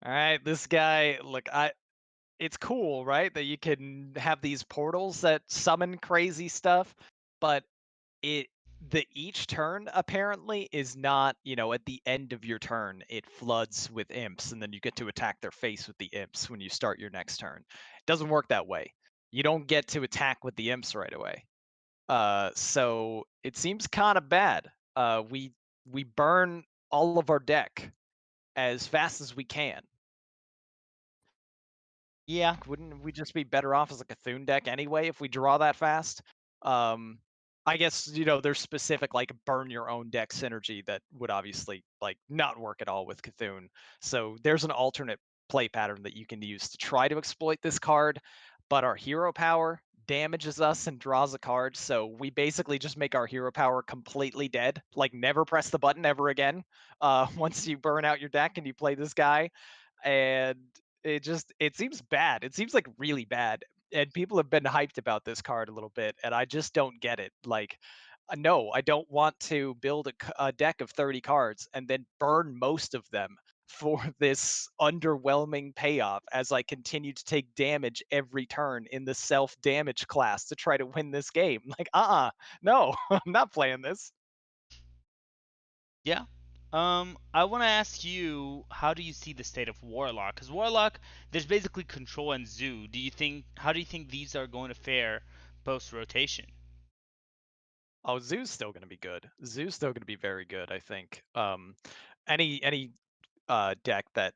All right, this guy, look, it's cool, right? That you can have these portals that summon crazy stuff, but it the each turn apparently is not, at the end of your turn, it floods with imps, and then you get to attack their face with the imps when you start your next turn. It doesn't work that way. You don't get to attack with the imps right away. So it seems kind of bad. We burn all of our deck as fast as we can. Yeah. Wouldn't we just be better off as a Cthulhu deck anyway if we draw that fast? Um, I guess there's specific like burn your own deck synergy that would obviously like not work at all with Cthulhu. So there's an alternate play pattern that you can use to try to exploit this card, but our hero power damages us and draws a card, so we basically just make our hero power completely dead. Like never press the button ever again. Once you burn out your deck and you play this guy, and it seems bad. It seems like really bad. And people have been hyped about this card a little bit, and I just don't get it. Like, no, I don't want to build a deck of 30 cards and then burn most of them for this underwhelming payoff as I continue to take damage every turn in the self damage class to try to win this game. Like, no, I'm not playing this. Yeah. I want to ask you, how do you see the state of Warlock? Because Warlock, there's basically Control and Zoo. How do you think these are going to fare post rotation? Oh, Zoo's still going to be good. Zoo's still going to be very good, I think. Any deck that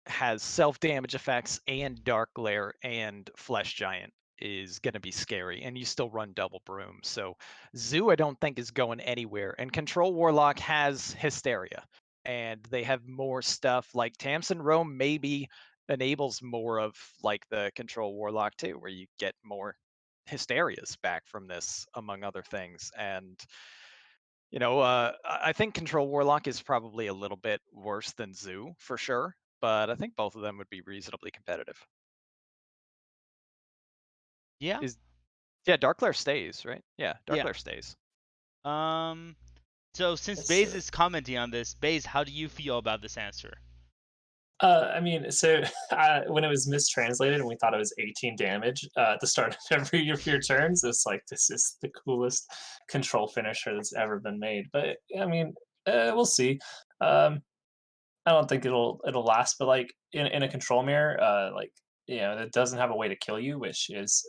has self damage effects and Dark Glare and Flesh Giant is going to be scary, and you still run double broom. So Zoo, I don't think is going anywhere. And Control Warlock has Hysteria, and they have more stuff like Tamsin Rome maybe enables more of like the Control Warlock too, where you get more Hysterias back from this, among other things. And I think Control Warlock is probably a little bit worse than Zoo for sure, but I think both of them would be reasonably competitive. Yeah. Is Yeah, Darkglare stays, right? Yeah, Yeah. Darkglare stays. Um. So since Yes, Baze is commenting on this, Baze, how do you feel about this answer? I mean, so when it was mistranslated and we thought it was 18 damage at the start of every of your turns, it's like this is the coolest control finisher that's ever been made. But I mean, we'll see. Um, I don't think it'll last, but like in a control mirror, like it doesn't have a way to kill you, which is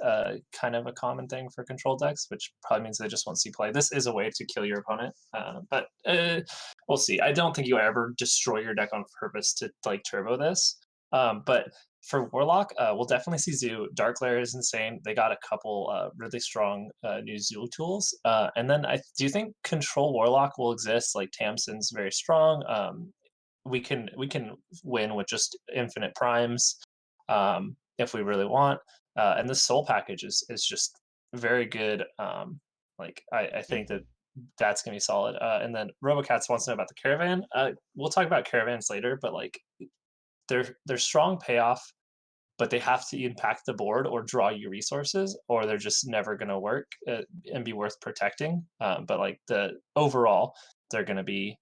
kind of a common thing for control decks, which probably means they just won't see play. This is a way to kill your opponent, but we'll see. I don't think you'll ever destroy your deck on purpose to like turbo this. But for Warlock, we'll definitely see Zoo. Dark Lair is insane. They got a couple really strong new Zoo tools, and then I do think Control Warlock will exist. Like Tamsin's very strong. We can win with just infinite primes if we really want. And this soul package is just very good. Like I think that that's gonna be solid. And then RoboCats wants to know about the caravan. We'll talk about caravans later, but like they're strong payoff, but they have to impact the board or draw you resources, or they're just never gonna work and be worth protecting. But like the overall, they're gonna be.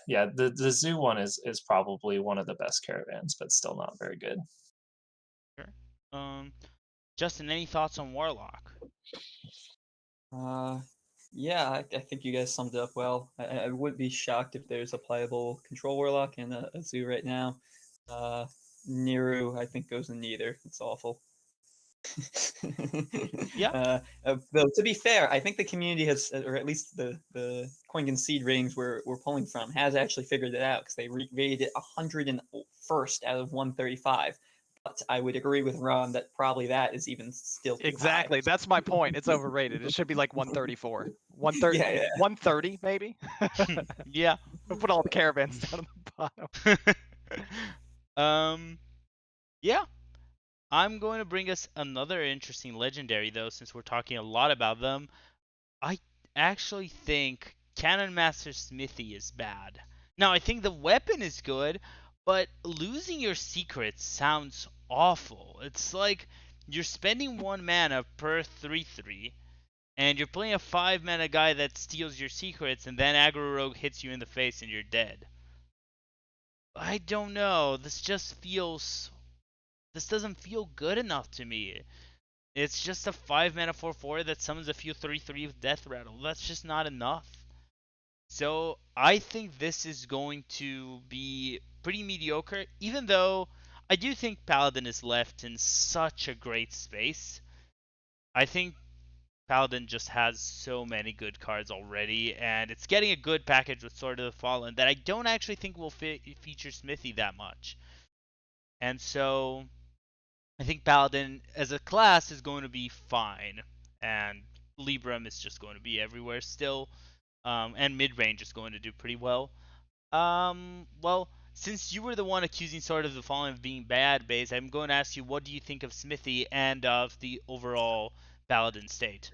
Yeah, the zoo one is probably one of the best caravans, but still not very good. Sure. Justin, any thoughts on Warlock? Uh, yeah, I think you guys summed it up well. I would be shocked if there's a playable control warlock in a zoo right now. Niru, I think, goes in neither. It's awful. Yeah. Though to be fair, I think the community has, or at least the Coin and Seed ratings we're pulling from, has actually figured it out because they rated it 101st out of 135. But I would agree with Ron that probably that is even still too Exactly. high. That's my point. It's overrated. It should be like 134. 130, Yeah, yeah. 130 maybe. Yeah. We'll put all the caravans down on the bottom. um. Yeah. I'm going to bring us another interesting legendary though, since we're talking a lot about them. I actually think Cannon Master Smithy is bad. Now, I think the weapon is good, but losing your secrets sounds awful. It's like you're spending 1 mana per 3/3, and you're playing a 5 mana guy that steals your secrets, and then Aggro Rogue hits you in the face and you're dead. I don't know. This doesn't feel good enough to me. It's just a 5 mana 4/4 that summons a few 3/3 with Death Rattle. That's just not enough. So I think this is going to be pretty mediocre, even though I do think Paladin is left in such a great space. I think Paladin just has so many good cards already, and it's getting a good package with Sword of the Fallen that I don't actually think will feature Smithy that much. And so I think Paladin as a class is going to be fine, and Libram is just going to be everywhere still, and mid range is going to do pretty well. Well, since you were the one accusing Sword of the Fallen of being bad, Baze, I'm going to ask you, what do you think of Smithy and of the overall Paladin state?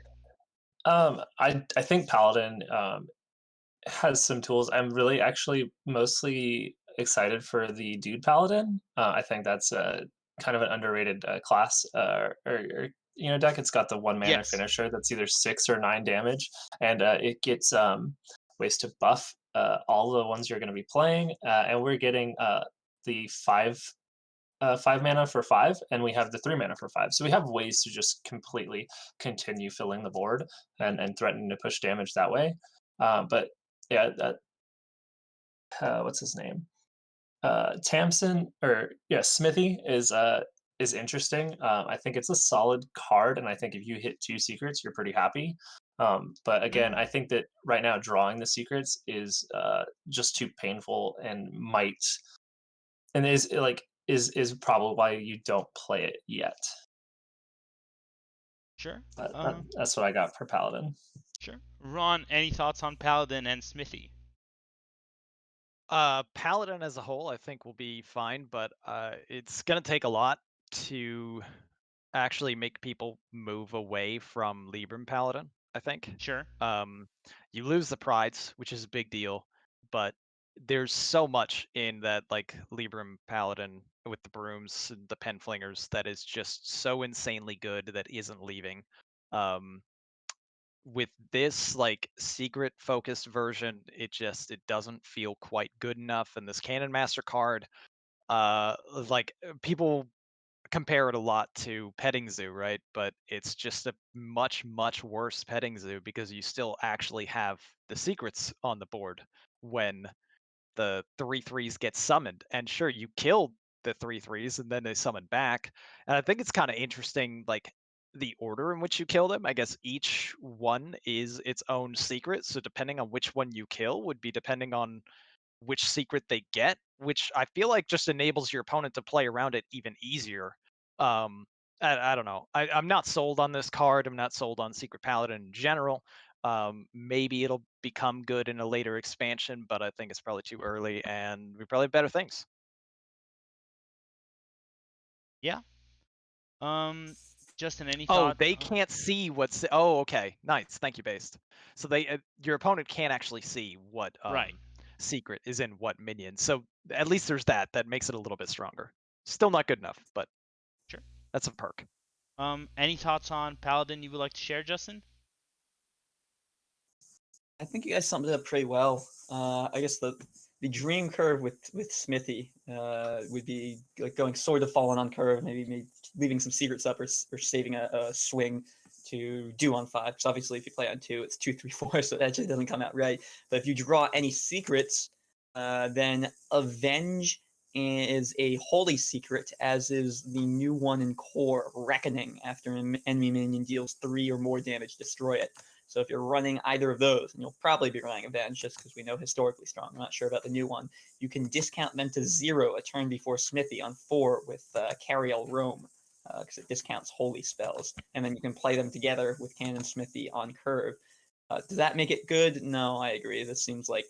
I think Paladin has some tools. I'm really actually mostly excited for the Dude Paladin. I think that's a kind of an underrated class or deck. It's got the 1 mana Yes. finisher that's either 6 or 9 damage, and it gets ways to buff all the ones you're going to be playing, and we're getting the 5 mana for 5, and we have the 3 mana for 5. So we have ways to just completely continue filling the board and threatening to push damage that way. But yeah, what's his name? Tamsin, or yeah, Smithy is interesting. I think it's a solid card, and I think if you hit 2 secrets, you're pretty happy. But again, Mm, I think that right now drawing the secrets is just too painful and might and is probably why you don't play it yet. sure. That's what I got for Paladin. Sure. Ron, any thoughts on Paladin and Smithy? Paladin as a whole, I think will be fine, but it's gonna take a lot to actually make people move away from Libram Paladin, I think. Sure. Um, you lose the prides, which is a big deal, but there's so much in that like Libram Paladin with the brooms and the penflingers that is just so insanely good that isn't leaving. Um, with this like secret focused version, it doesn't feel quite good enough. And this Cannon Master card, people compare it a lot to Petting Zoo, right? But it's just a much, much worse Petting Zoo because you still actually have the secrets on the board when the 3/3s get summoned. And sure, you killed the 3/3s and then they summon back. And I think it's kind of interesting, like the order in which you kill them. I guess each one is its own secret. So depending on which one you kill would be depending on which secret they get, which I feel like just enables your opponent to play around it even easier. Um, I don't know. I'm not sold on this card. I'm not sold on Secret Paladin in general. Maybe it'll become good in a later expansion, but I think it's probably too early, and we probably have better things. Yeah. Um, Justin, any Oh, thoughts? they can't see what's. Oh, okay. Nice. Thank you, Based. So your opponent can't actually see what Right. secret is in what minion. So at least there's that. That makes it a little bit stronger. Still not good enough, but Sure. that's a perk. Any thoughts on Paladin you would like to share, Justin? I think you guys summed it up pretty well. I guess the dream curve with Smithy would be like going Sword of Fallen on curve, maybe leaving some secrets up or saving a swing to do on 5. Because obviously, if you play on 2, it's 2, 3, 4, so it actually doesn't come out right. But if you draw any secrets, then Avenge is a holy secret, as is the new one in core, Reckoning. After an enemy minion deals 3 or more damage, destroy it. So if you're running either of those, and you'll probably be running Avenge just because we know historically strong, I'm not sure about the new one, you can discount them to 0 a turn before Smithy on 4 with Cariel Rome, because it discounts holy spells. And then you can play them together with Cannon Smithy on curve. Does that make it good? No, I agree. This seems like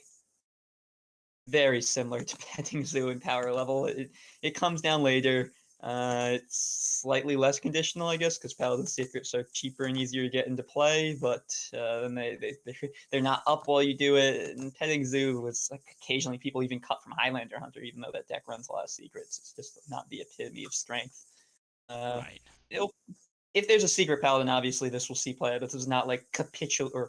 very similar to Petting Zoo in power level. It comes down later. It's slightly less conditional, I guess, because Paladin Secrets are cheaper and easier to get into play, but then they're not up while you do it. And Petting Zoo was like occasionally people even cut from Highlander Hunter, even though that deck runs a lot of secrets. It's just not the epitome of strength. Right. If there's a secret paladin, obviously this will see play. This is not like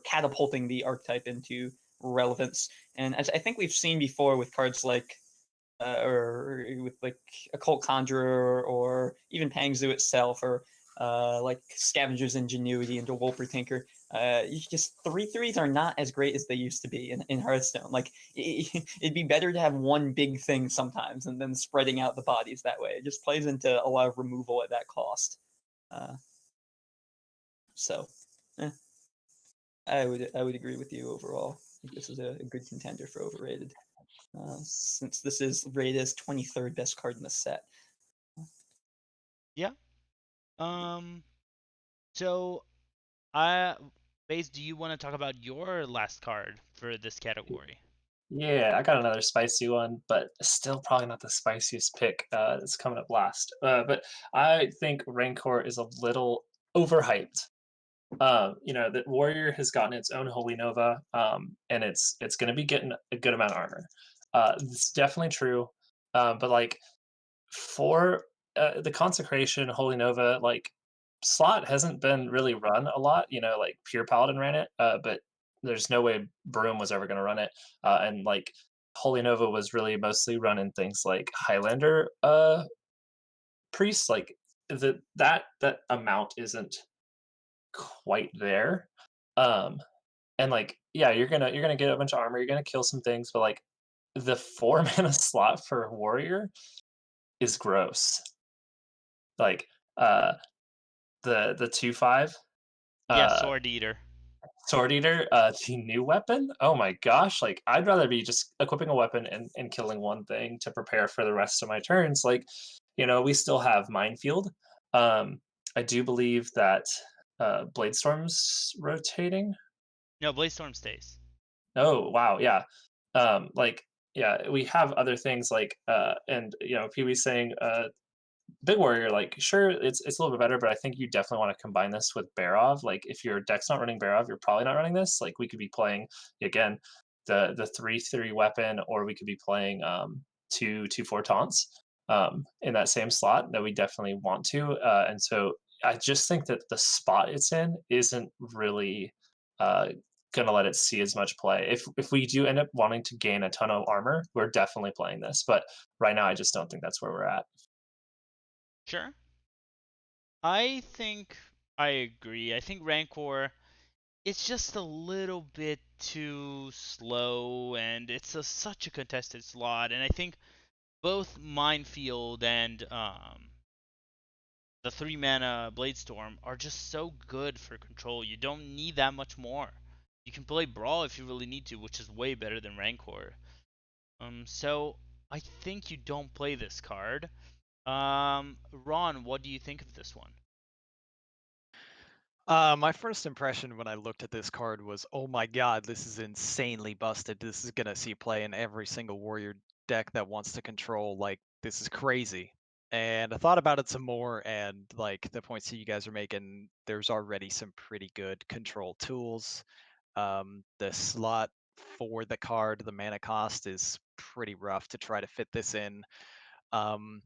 catapulting the archetype into relevance. And as I think we've seen before with cards like or with like Occult Conjurer or even Pangzu itself or like Scavenger's Ingenuity and Wolper Tinker. You just 3/3s are not as great as they used to be in Hearthstone. Like it'd be better to have one big thing sometimes and then spreading out the bodies that way. It just plays into a lot of removal at that cost. Uh, so, eh, I would agree with you overall. I think this is a good contender for overrated. Since this is rated as 23rd best card in the set. Yeah. So, I, Base, do you want to talk about your last card for this category? Yeah, I got another spicy one, but still probably not the spiciest pick that's coming up last. But I think Rancor is a little overhyped. The Warrior has gotten its own Holy Nova, and it's going to be getting a good amount of armor. It's definitely true, but like for the Consecration Holy Nova, like slot hasn't been really run a lot. Like Pure Paladin ran it, but there's no way Broom was ever going to run it, and like Holy Nova was really mostly running things like Highlander priests. Like that amount isn't quite there. And like yeah, you're gonna get a bunch of armor, you're gonna kill some things, but like the 4 mana slot for a warrior is gross. Like uh the 2/5 Yeah, uh Sword Eater. sword eater, the new weapon. Oh my gosh, like I'd rather be just equipping a weapon and killing one thing to prepare for the rest of my turns. Like, we still have minefield. I do believe that Bladestorm's rotating. No, Blaze Storm stays. Oh wow, yeah. Like yeah, we have other things like and Pee Wee's saying Big Warrior, like sure it's a little bit better, but I think you definitely want to combine this with Barov. Like if your deck's not running Barov, you're probably not running this. Like we could be playing again the 3/3 weapon, or we could be playing 2/4 taunts in that same slot that we definitely want to. And so I just think that the spot it's in isn't really uh, gonna let it see as much play. If we do end up wanting to gain a ton of armor, we're definitely playing this. But right now, I just don't think that's where we're at. Sure. I think I agree. I think Rancor, it's just a little bit too slow, and it's such a contested slot. And I think both Minefield and the 3 mana Bladestorm are just so good for control. You don't need that much more. You can play Brawl if you really need to, which is way better than Rancor. So I think you don't play this card. Ron, what do you think of this one? My first impression when I looked at this card was, oh my god, this is insanely busted. This is gonna see play in every single warrior deck that wants to control. Like, this is crazy. And I thought about it some more, and like the points that you guys are making, there's already some pretty good control tools. The slot for the card, the mana cost is pretty rough to try to fit this in. Um,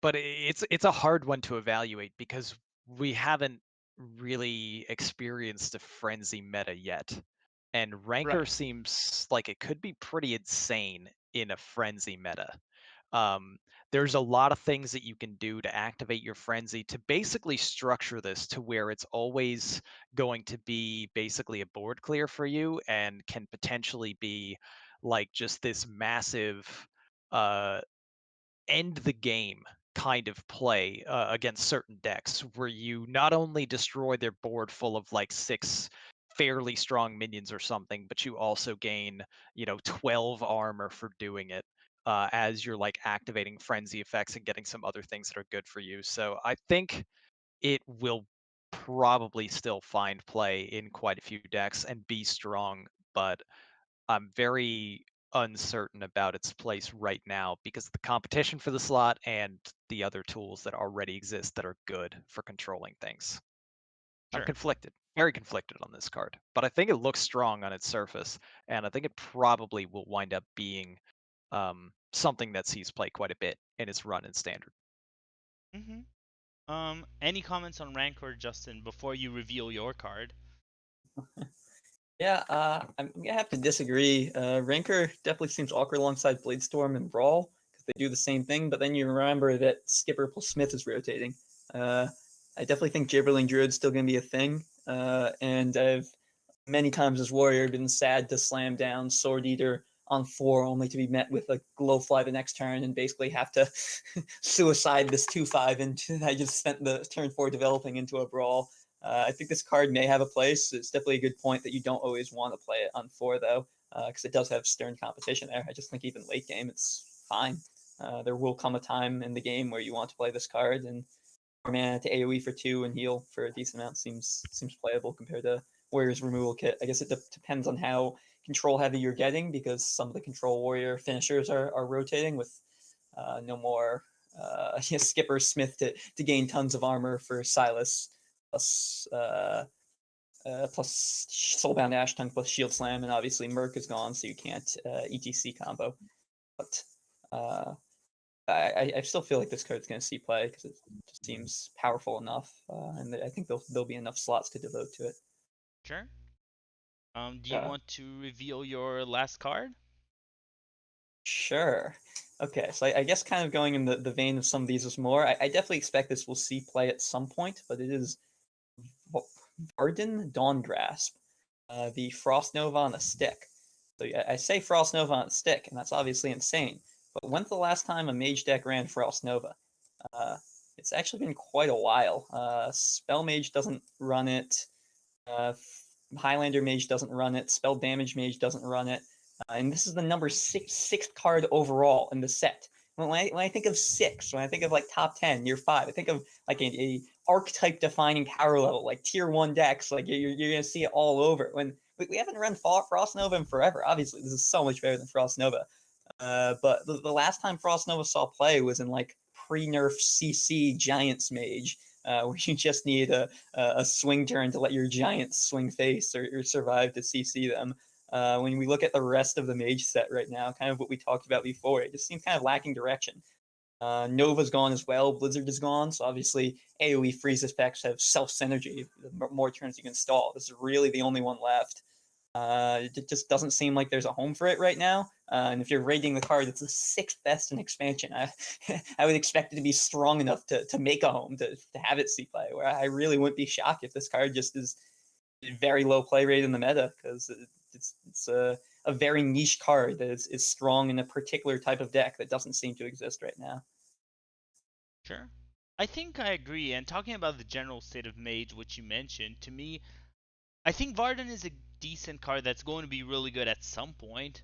but it's a hard one to evaluate because we haven't really experienced a frenzy meta yet. And Rancor Right. seems like it could be pretty insane in a frenzy meta. Um, there's a lot of things that you can do to activate your frenzy to basically structure this to where it's always going to be basically a board clear for you and can potentially be like just this massive uh end the game kind of play against certain decks where you not only destroy their board full of like 6 fairly strong minions or something, but you also gain 12 armor for doing it, as you're like activating frenzy effects and getting some other things that are good for you. So I think it will probably still find play in quite a few decks and be strong, but I'm very uncertain about its place right now because of the competition for the slot and the other tools that already exist that are good for controlling things. I'm Sure. conflicted, very conflicted on this card, but I think it looks strong on its surface, and I think it probably will wind up being something that sees play quite a bit in its run in standard. Mhm. Any comments on Rancor, Justin, before you reveal your card? Yeah, I'm gonna have to disagree. Rancor definitely seems awkward alongside Bladestorm and Brawl because they do the same thing. But then you remember that Skipper plus Smith is rotating. Uh, I definitely think Gibberling Druid's still gonna be a thing. And I've many times as Warrior been sad to slam down Sword Eater on 4 only to be met with a Glowfly the next turn and basically have to suicide this 2/5 and I just spent the turn 4 developing into a Brawl. I think this card may have a place. It's definitely a good point that you don't always want to play it on 4 though, because it does have stern competition there. I just think even late game it's fine. There will come a time in the game where you want to play this card, and mana to AoE for 2 and heal for a decent amount seems playable compared to Warrior's removal kit. I guess it depends on how control heavy you're getting, because some of the control warrior finishers are rotating with no more Skipper Smith to gain tons of armor for Silas plus plus Soulbound Ash Tongue plus Shield Slam, and obviously Merc is gone, so you can't ETC combo. But I still feel like this card's going to see play because it just seems powerful enough, and I think there'll be enough slots to devote to it. Sure. Do you Yeah. want to reveal your last card? Sure. Okay, so I guess kind of going in the vein of some of these is more, I definitely expect this will see play at some point, but it is Varden Dawn Grasp, the Frost Nova on a stick. So I say Frost Nova on a stick, and that's obviously insane. But when's the last time a mage deck ran Frost Nova? Uh, it's actually been quite a while. Spell Mage doesn't run it. Uh, Highlander Mage doesn't run it. Spell Damage Mage doesn't run it. And this is the number sixth card overall in the set. When I think of 6, when I think of like top 10, year 5, I think of like a archetype defining power level, like tier 1 decks. Like you're going to see it all over. When we haven't run Frost Nova in forever. Obviously, this is so much better than Frost Nova. But the last time Frost Nova saw play was in like pre-nerf CC Giants Mage, where you just need a swing turn to let your Giants swing face or survive to CC them. When we look at the rest of the Mage set right now, kind of what we talked about before, it just seems kind of lacking direction. Nova's gone as well. Blizzard is gone. So obviously, AoE freeze effects have self synergy. The more turns you can stall. This is really the only one left. It just doesn't seem like there's a home for it right now. And if you're rating the card, it's the 6th best in expansion. I would expect it to be strong enough to make a home, to have it see play. Where I really wouldn't be shocked if this card just is very low play rate in the meta, because it's a very niche card that is strong in a particular type of deck that doesn't seem to exist right now. Sure. I think I agree. And talking about the general state of Mage, which you mentioned, to me, I think Varden is a decent card that's going to be really good at some point.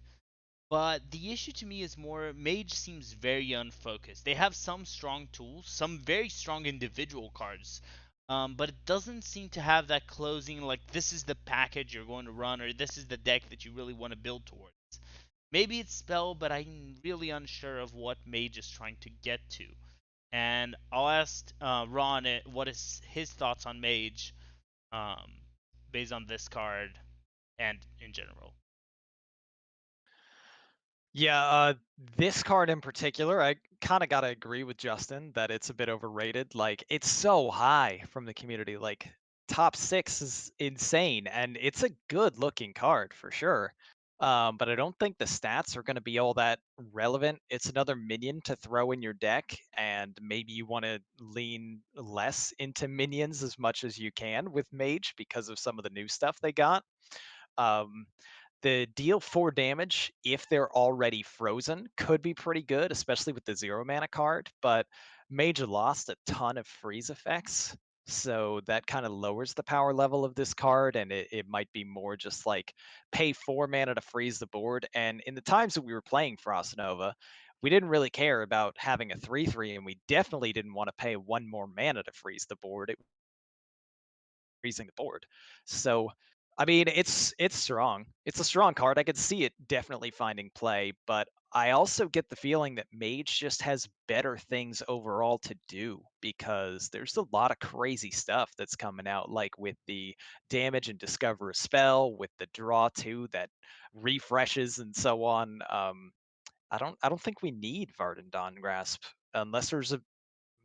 But the issue to me is more Mage seems very unfocused. They have some strong tools, some very strong individual cards, but it doesn't seem to have that closing, like this is the package you're going to run, or this is the deck that you really want to build towards. Maybe it's Spell, but I'm really unsure of what Mage is trying to get to. And I'll ask Ron what is his thoughts on Mage, um, based on this card and in general. Yeah, this card in particular, I kind of gotta agree with Justin that it's a bit overrated. Like, it's so high from the community. Like, top 6 is insane, and it's a good looking card for sure. But I don't think the stats are going to be all that relevant. It's another minion to throw in your deck, and maybe you want to lean less into minions as much as you can with Mage because of some of the new stuff they got. Um, the deal 4 damage, if they're already frozen, could be pretty good, especially with the 0 mana card, but Mage lost a ton of freeze effects, so that kind of lowers the power level of this card, and it might be more just like pay 4 mana to freeze the board. And in the times that we were playing Frost Nova, we didn't really care about having a 3/3, and we definitely didn't want to pay 1 more mana to freeze the board. It freezing the board. So, I mean, it's strong. It's a strong card. I could see it definitely finding play, but I also get the feeling that Mage just has better things overall to do because there's a lot of crazy stuff that's coming out, like with the damage and discover a spell, with the draw too that refreshes and so on. I don't think we need Varden Dawn Grasp unless there's a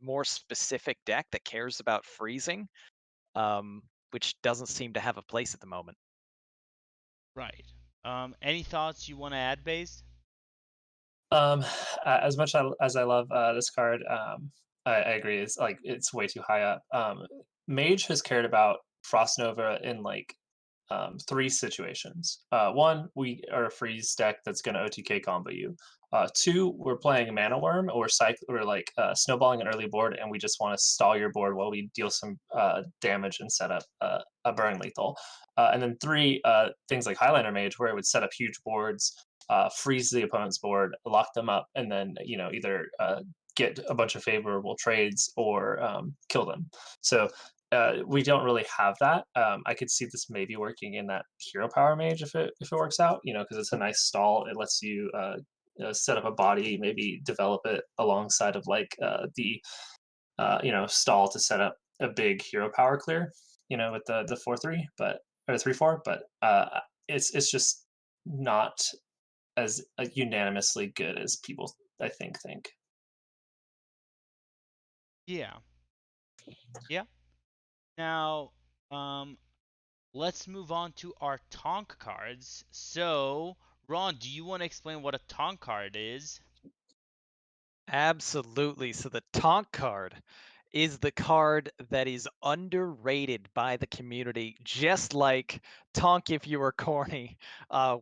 more specific deck that cares about freezing, which doesn't seem to have a place at the moment. Right. Any thoughts you want to add, Baze? Um, as much as I love this card, I agree. It's like it's way too high up. Mage has cared about Frost Nova in like 3 situations. One, we are a freeze deck that's going to OTK combo you. Two, we're playing Mana Worm or we're like snowballing an early board, and we just want to stall your board while we deal some damage and set up a burn lethal. And then three, things like Highliner Mage, where it would set up huge boards, freeze the opponent's board, lock them up, and then either get a bunch of favorable trades or kill them. So we don't really have that. I could see this maybe working in that hero power mage if it works out, because it's a nice stall. It lets you set up a body, maybe develop it alongside of like the stall to set up a big hero power clear, with the 4/3, but or 3/4, but it's just not as unanimously good as people I think. Yeah. Yeah. Now, let's move on to our Tonk cards. So, Ron, do you want to explain what a Tonk card is? Absolutely. So the Tonk card is the card that is underrated by the community, just like Tonk If You Were Corny,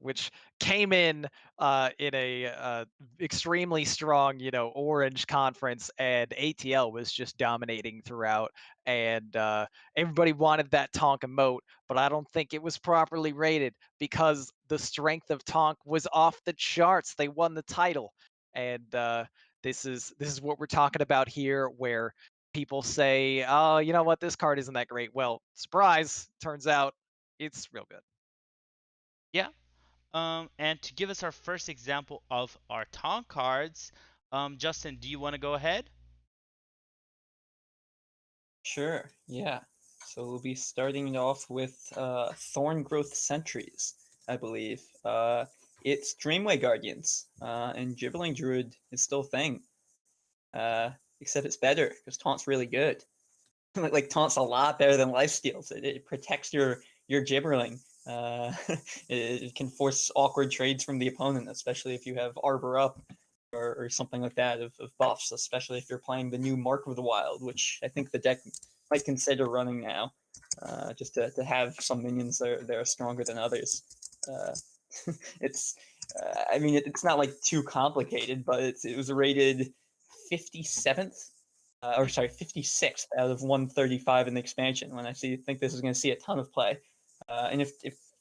which came in a extremely strong, Orange conference, and ATL was just dominating throughout, and everybody wanted that Tonk emote, but I don't think it was properly rated because the strength of Tonk was off the charts. They won the title, and this is what we're talking about here, where people say, "Oh, you know what? This card isn't that great." Well, surprise! Turns out it's real good. Yeah. And to give us our first example of our Tonk cards, Justin, do you want to go ahead? Sure, yeah. So we'll be starting it off with Thorn Growth Sentries, I believe. It's Dreamway Guardians, and Gibbling Druid is still a thing. Except it's better, because Taunt's really good. Like Taunt's a lot better than Lifesteals. It protects your Gibberling. It can force awkward trades from the opponent, especially if you have Arbor up or something like that of buffs, especially if you're playing the new Mark of the Wild, which I think the deck might consider running now, just to have some minions that are stronger than others. Uh, it's, I mean, it's not like too complicated, but it was rated 57th, or sorry, 56th out of 135 in the expansion. When I think this is going to see a ton of play, and if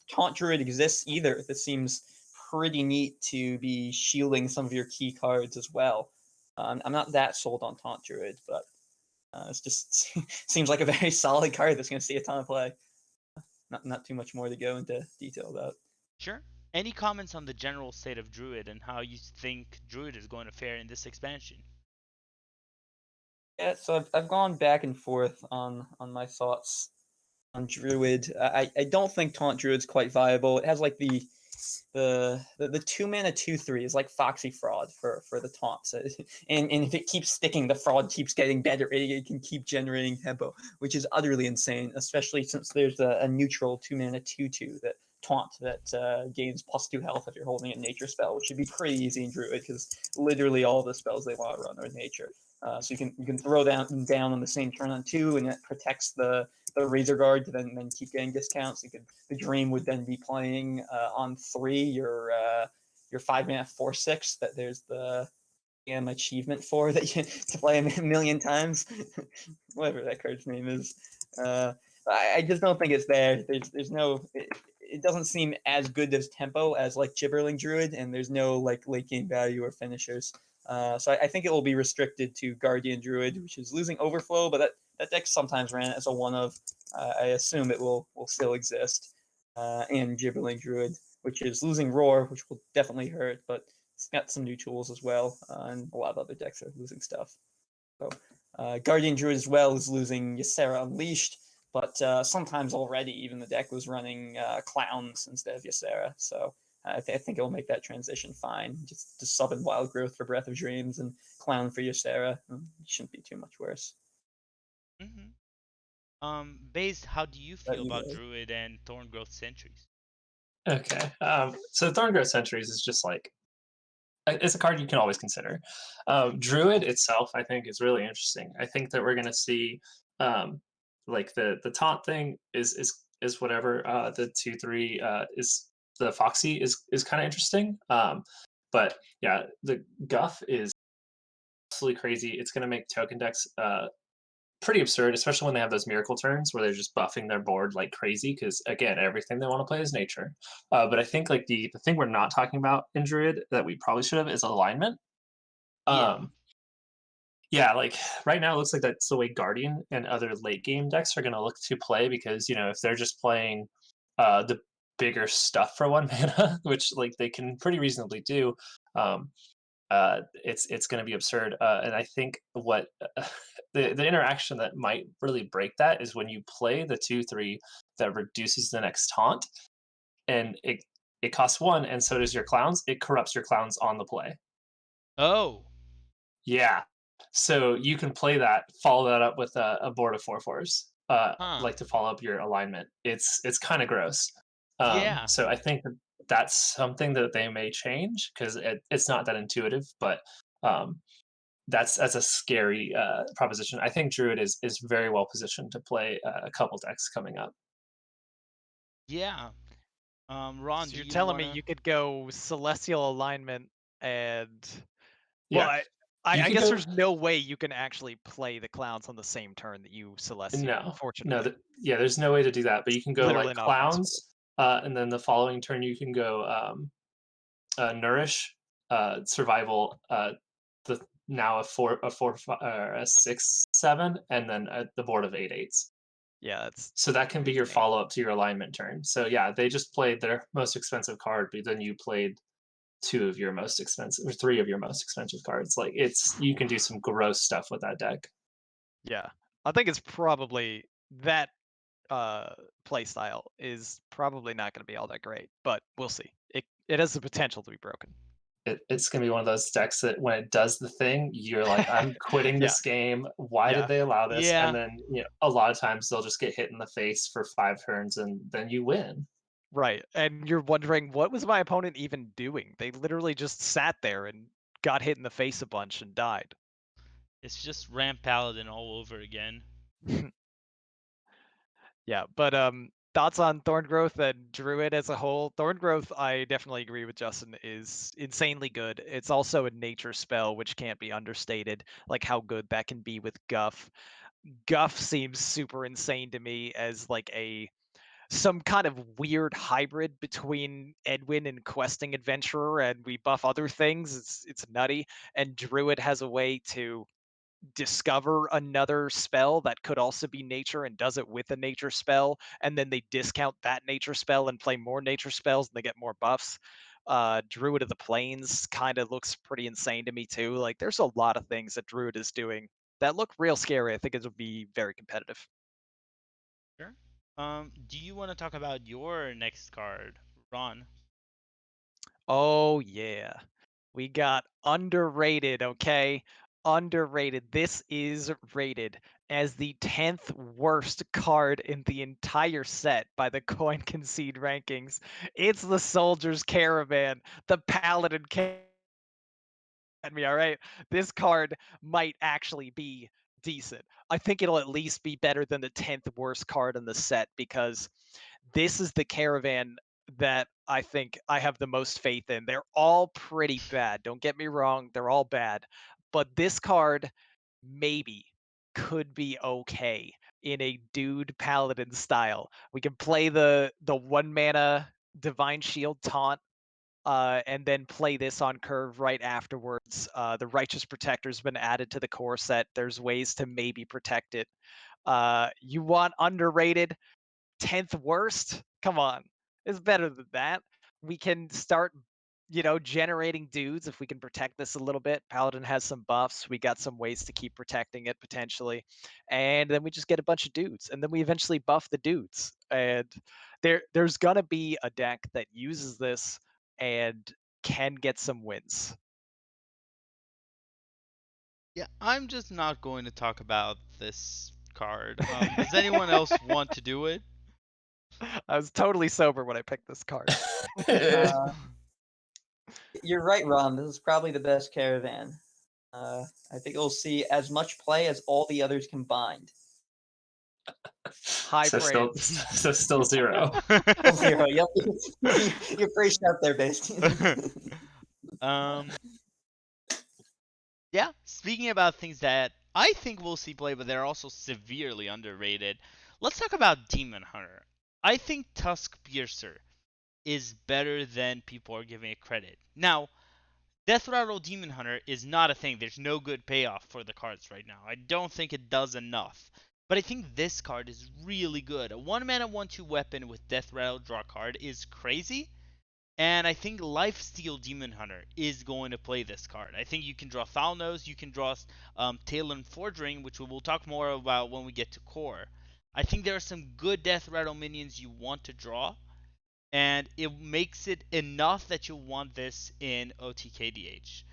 Taunt Druid exists either, this seems pretty neat to be shielding some of your key cards as well. I'm not that sold on Taunt Druid, but it just seems like a very solid card that's going to see a ton of play. Not too much more to go into detail about. Sure. Any comments on the general state of Druid and how you think Druid is going to fare in this expansion? Yeah, so I've gone back and forth on my thoughts on Druid. I don't think Taunt Druid's quite viable. It has like the 2 mana 2/3 is like Foxy Fraud for the taunts, and if it keeps sticking, the fraud keeps getting better. It can keep generating tempo, which is utterly insane, especially since there's a neutral 2 mana 2/2 that taunt that gains +2 health if you're holding a nature spell, which should be pretty easy in Druid because literally all the spells they want to run are nature. So you can throw down on the same turn on 2, and that protects the Razor Guard to then keep getting discounts. The Dream would then be playing on 3 your 5 mana 4/6 that there's the achievement for that you to play a million times, whatever that card's name is. Uh, I just don't think it's there. There's no. It doesn't seem as good as tempo as like Gibberling Druid, and there's no like late game value or finishers. So I think it will be restricted to Guardian Druid, which is losing Overflow, but that deck sometimes ran as a one of. I assume it will still exist. And Gibberling Druid, which is losing Roar, which will definitely hurt, but it's got some new tools as well, and a lot of other decks are losing stuff. So Guardian Druid as well is losing Ysera Unleashed, but sometimes already even the deck was running Clowns instead of Ysera. So I think it'll make that transition fine. Just sub in Wild Growth for Breath of Dreams and Clown for Ysera. It shouldn't be too much worse. Based, how do you But feel you about know, Druid and Thorn Growth Sentries? Okay. So Thorngrowth Sentries is just like it's a card you can always consider. Druid itself, I think, is really interesting. I think that we're going to see like the taunt thing is whatever. The 2/3 is the Foxy is kind of interesting. But yeah, the Guff is absolutely crazy. It's going to make token decks pretty absurd, especially when they have those miracle turns where they're just buffing their board like crazy. Because again, everything they want to play is nature. But I think like the thing we're not talking about in Druid that we probably should have is alignment. Yeah. Um, yeah, like right now it looks like that's the way Guardian and other late game decks are going to look to play because if they're just playing the bigger stuff for 1 mana, which like they can pretty reasonably do. Um, it's going to be absurd. And I think what the interaction that might really break that is when you play the 2/3 that reduces the next taunt, and it costs 1, and so does your clowns. It corrupts your clowns on the play. Oh. Yeah, so you can play that, follow that up with a board of 4/4s, Huh. like to follow up your alignment. It's kind of gross. Yeah. So I think that's something that they may change because it's not that intuitive, but um, that's a scary proposition. I think Druid is very well positioned to play a couple decks coming up. Yeah. Ron, So do you're you telling me wanna? you could go Celestial Alignment and well, Yeah, you I could guess go there's no way you can actually play the clowns on the same turn that you Celestial, no, unfortunately. yeah. There's no way to do that, but you can go like Literally not possible. clowns, and then the following turn you can go nourish, survival, the now or a 6/7, and then the board of 8/8s. Yeah, that's So that can be your insane. follow up to your alignment turn. So yeah, they just played their most expensive card, but then you played two of your most expensive or three of your most expensive cards. Like you can do some gross stuff with that deck. Yeah. I think it's probably that uh play style is probably not going to be all that great, but we'll see. It has the potential to be broken. It's gonna be one of those decks that when it does the thing, you're like, I'm quitting Yeah. this game. Why did Yeah. they allow this? And Yeah. then a lot of times they'll just get hit in the face for 5 turns, and then you win. Right. And you're wondering what was my opponent even doing? They literally just sat there and got hit in the face a bunch and died. It's just Ramp Paladin all over again. Yeah, but thoughts on Thorngrowth and Druid as a whole? Thorngrowth, I definitely agree with Justin, is insanely good. It's also a nature spell, which can't be understated, like how good that can be with Guff. Guff seems super insane to me as like a some kind of weird hybrid between Edwin and questing adventurer, and we buff other things. It's nutty. And Druid has a way to discover another spell that could also be nature and does it with a nature spell, and then they discount that nature spell and play more nature spells and they get more buffs. Druid of the Plains kind of looks pretty insane to me too. Like there's a lot of things that Druid is doing that look real scary. I think it'll be very competitive. Sure. Do you want to talk about your next card, Ron? Oh yeah. We got underrated, okay? Underrated. This is rated as the 10th worst card in the entire set by the Coin Concede rankings. It's the Soldier's Caravan, the Paladin at me, all right? This card might actually be decent. I think it'll at least be better than the 10th worst card in the set because this is the Caravan that I think I have the most faith in. They're all pretty bad. Don't get me wrong, they're all bad. But this card maybe could be okay in a dude paladin style. We can play the 1 mana Divine Shield taunt and then play this on curve right afterwards. The Righteous Protector's been added to the core set. There's ways to maybe protect it. You want underrated? 10th worst? Come on. It's better than that. We can start, generating dudes if we can protect this a little bit. Paladin has some buffs. We got some ways to keep protecting it potentially. And then we just get a bunch of dudes. And then we eventually buff the dudes. And there's gonna be a deck that uses this and can get some wins. Yeah, I'm just not going to talk about this card. Does anyone else want to do it? I was totally sober when I picked this card. Uh, you're right, Ron. This is probably the best caravan. I think it'll see as much play as all the others combined. High so still, praise. so still 0. Oh, zero. Yep. You're pretty sharp there, Bastien. um, yeah, speaking about things that I think we'll see play, but they're also severely underrated, let's talk about Demon Hunter. I think Tusk Piercer is better than people are giving it credit. Now, Death Rattle Demon Hunter is not a thing. There's no good payoff for the cards right now. I don't think it does enough. But I think this card is really good. A 1 mana 1/2 weapon with Death Rattle draw card is crazy. And I think Lifesteal Demon Hunter is going to play this card. I think you can draw Foul Nose, you can draw Talon Forging, which we will talk more about when we get to Core. I think there are some good Death Rattle minions you want to draw, and it makes it enough that you want this in OTKDH.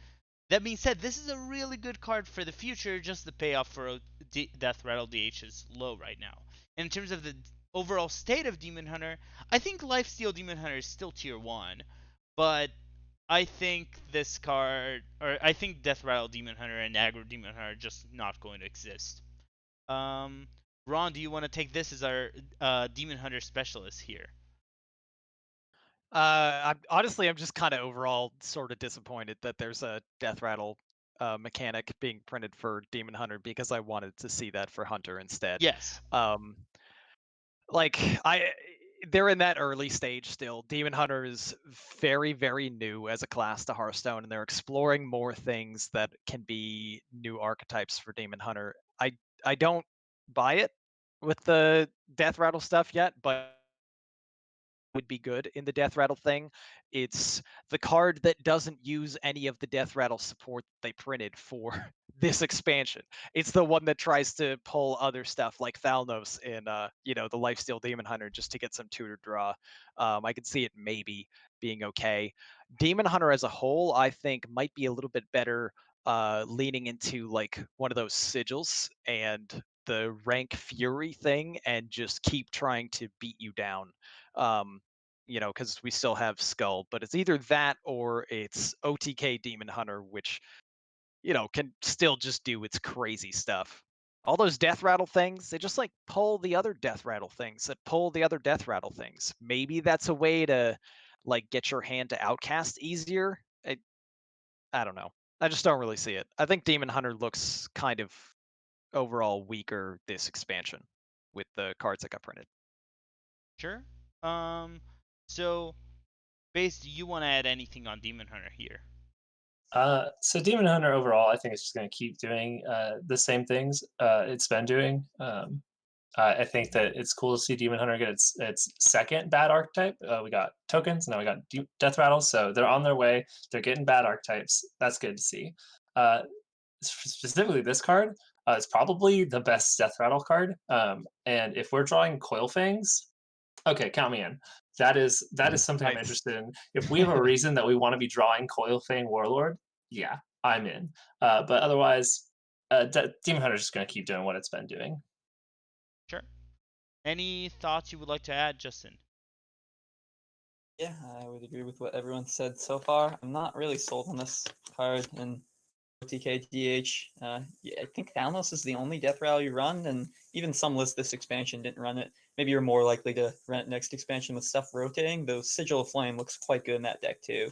That being said, this is a really good card for the future, just the payoff for Death Rattle DH is low right now. And in terms of the overall state of Demon Hunter, I think Lifesteal Demon Hunter is still tier 1, but I think this card, or I think Death Rattle Demon Hunter and Aggro Demon Hunter are just not going to exist. Um, Ron, do you want to take this as our Demon Hunter specialist here? I'm just kind of overall sort of disappointed that there's a Death Rattle mechanic being printed for Demon Hunter because I wanted to see that for Hunter instead. Yes. Um, like they're in that early stage still. Demon Hunter is very, very new as a class to Hearthstone, and they're exploring more things that can be new archetypes for Demon Hunter. I don't buy it with the Death Rattle stuff yet, but would be good in the Death Rattle thing. It's the card that doesn't use any of the Death Rattle support they printed for this expansion. It's the one that tries to pull other stuff like Thalnos in the Lifesteal Demon Hunter just to get some tutor draw. I could see it maybe being okay. Demon Hunter as a whole, I think, might be a little bit better leaning into like one of those sigils and the rank fury thing and just keep trying to beat you down. Um, because we still have Skull, but it's either that or it's OTK Demon Hunter, which, can still just do its crazy stuff. All those Death Rattle things, they just like pull the other Death Rattle things that pull the other Death Rattle things. Maybe that's a way to like get your hand to outcast easier. I don't know. I just don't really see it. I think Demon Hunter looks kind of overall weaker this expansion with the cards that got printed. Sure. Um, so, Base, do you want to add anything on Demon Hunter here? So Demon Hunter overall, I think it's just going to keep doing the same things it's been doing. I think that it's cool to see Demon Hunter get its second bad archetype. We got tokens, now we got Death Rattles, so they're on their way. They're getting bad archetypes. That's good to see. Specifically, this card, It's probably the best Death Rattle card. And if we're drawing Coil Fangs, okay, count me in. That is something I'm Nice. interested in. If we have a reason that we want to be drawing Coil Fang Warlord, yeah, I'm in. But otherwise, Demon Hunter's just going to keep doing what it's been doing. Sure. Any thoughts you would like to add, Justin? Yeah, I would agree with what everyone said so far. I'm not really sold on this card in OTKDH. Yeah, I think Thanos is the only Death Rattle you run, and even some lists this expansion didn't run it. Maybe you're more likely to run it next expansion with stuff rotating, though Sigil of Flame looks quite good in that deck too.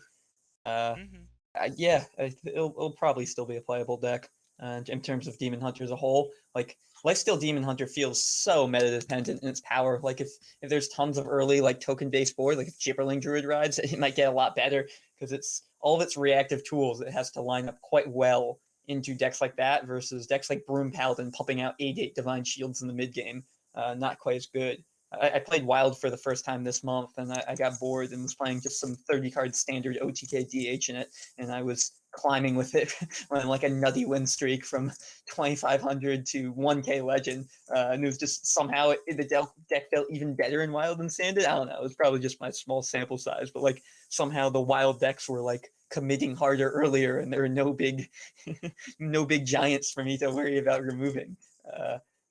Mm-hmm. Yeah, it'll probably still be a playable deck. And in terms of Demon Hunter as a whole, like Lifesteal Demon Hunter feels so meta dependent in its power. Like if there's tons of early like token based board, like if Gibberling Druid rides, it might get a lot better because it's all of its reactive tools. It has to line up quite well into decks like that versus decks like Broom Paladin popping out 8/8 Divine Shields in the mid game. Not quite as good. I played Wild for the first time this month, and I got bored and was playing just some 30 card standard OTK DH in it, and I was climbing with it on like a nutty win streak from 2,500 to 1K Legend, and it was just somehow the deck felt even better in Wild than Standard. I don't know. It was probably just my small sample size, but like somehow the Wild decks were like committing harder earlier, and there were no big, no big giants for me to worry about removing.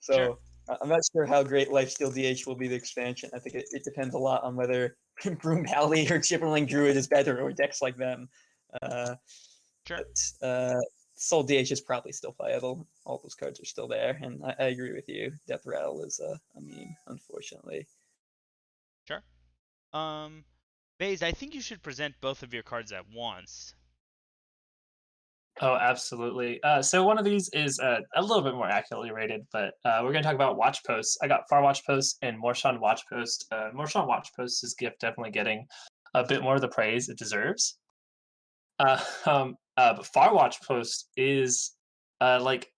So. Sure. I'm not sure how great Lifesteal DH will be the expansion. I think it depends a lot on whether Broom Pally or Chipperling Druid is better or decks like them. Uh, Sure. but Soul DH is probably still playable. All those cards are still there, and I agree with you. Death Rattle is a meme, unfortunately. Sure. Baze, I think you should present both of your cards at once. Oh, absolutely. So one of these is a little bit more accurately rated, but we're going to talk about Watch Posts. I got Far Watch Post and Morshan Watch Post. Morshan Watch Post is definitely getting a bit more of the praise it deserves. But Far Watch Post is like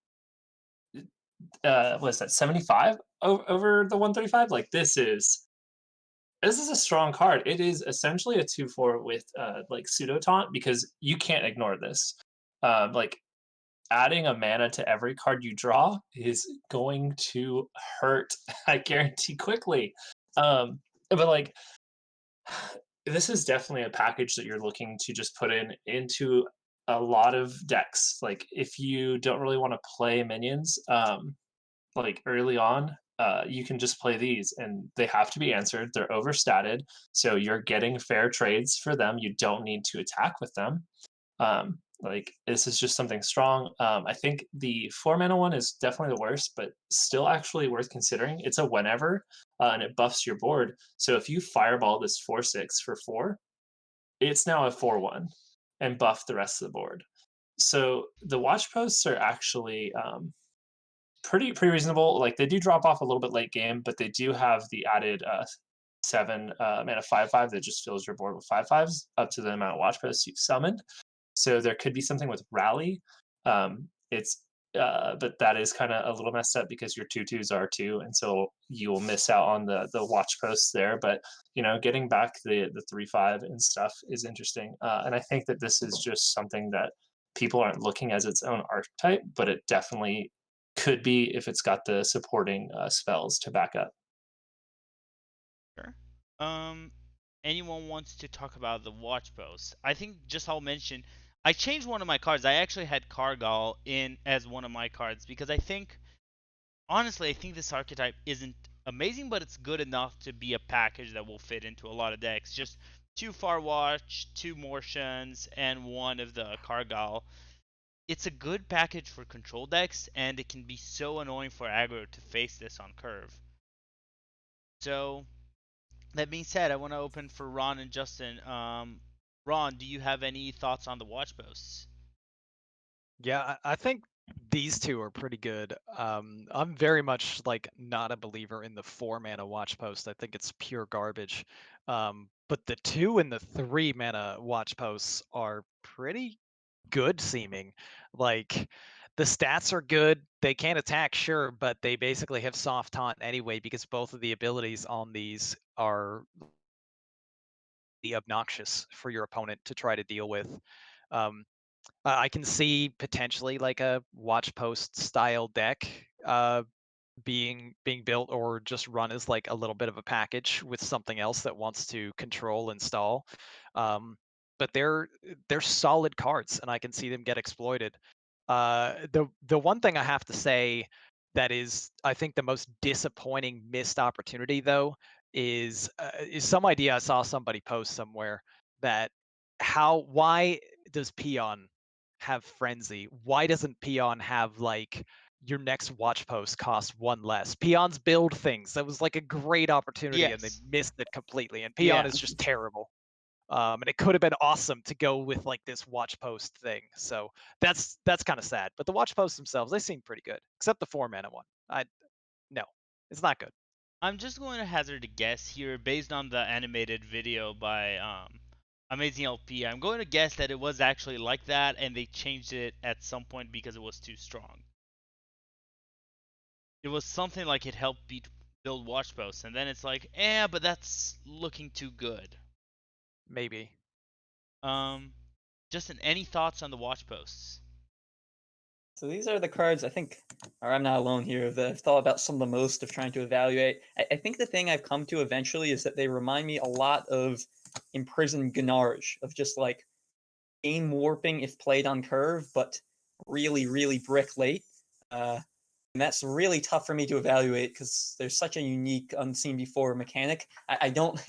what is that, 75 over the 135? Like this is a strong card. It is essentially a 2/4 with like pseudo taunt because you can't ignore this. Like adding a mana to every card you draw is going to hurt, I guarantee quickly. But like this is definitely a package that you're looking to just put into a lot of decks. Like if you don't really want to play minions, like early on, you can just play these and they have to be answered. They're overstated, so you're getting fair trades for them. You don't need to attack with them. Like this is just something strong. I think the 4 mana one is definitely the worst, but still actually worth considering. It's a whenever, and it buffs your board. So if you fireball this 4/6 for 4, it's now a 4/1 and buff the rest of the board. So the watch posts are actually pretty reasonable. Like they do drop off a little bit late game, but they do have the added 7 mana 5/5 that just fills your board with 5/5s up to the amount of watch posts you've summoned. So there could be something with rally. It's but that is kind of a little messed up because your 2/2s are 2, and so you will miss out on the watch posts there. But getting back the 3/5 and stuff is interesting, and I think that this is just something that people aren't looking as its own archetype, but it definitely could be if it's got the supporting spells to back up. Sure. Um, Anyone wants to talk about the watch post? I think just I'll mention I changed one of my cards. I actually had Kargal in as one of my cards because honestly, I think this archetype isn't amazing, but it's good enough to be a package that will fit into a lot of decks. Just 2 Farwatch, 2 Morshans, and one of the Kargal. It's a good package for control decks, and it can be so annoying for aggro to face this on curve. So that being said, I want to open for Ron and Justin. Ron, do you have any thoughts on the watch posts? Yeah, I think these two are pretty good. I'm very much like not a believer in the 4 mana watch post. I think it's pure garbage. But the 2 and the 3 mana watch posts are pretty good seeming. Like the stats are good. They can't attack, sure, but they basically have soft taunt anyway because both of the abilities on these are obnoxious for your opponent to try to deal with. Um, I can see potentially like a watch post style deck being built or just run as like a little bit of a package with something else that wants to control and stall. Um, but they're solid cards, and I can see them get exploited. The one thing I have to say that is, I think, the most disappointing missed opportunity, though, is some idea I saw somebody post somewhere that why does Peon have Frenzy? Why doesn't Peon have like your next watch post costs one less? Peons build things. That was like a great opportunity, and they Yes. missed it completely. And Peon Yeah. is just terrible. And it could have been awesome to go with like this watch post thing. So that's kind of sad. But the watch posts themselves, they seem pretty good, except the 4 mana one. I no, it's not good. I'm just going to hazard a guess here based on the animated video by Amazing LP. I'm going to guess that it was actually like that and they changed it at some point because it was too strong. It was something like it helped build watch posts, and then it's like, but that's looking too good. Maybe. Um, Justin, any thoughts on the watch posts? So these are the cards I think, or I'm not alone here, that I've thought about some of the most of trying to evaluate. I think the thing I've come to eventually is that they remind me a lot of Imprisoned Gennage, of just like game warping if played on curve, but really, really brick late. And that's really tough for me to evaluate because there's such a unique, unseen before mechanic. I don't.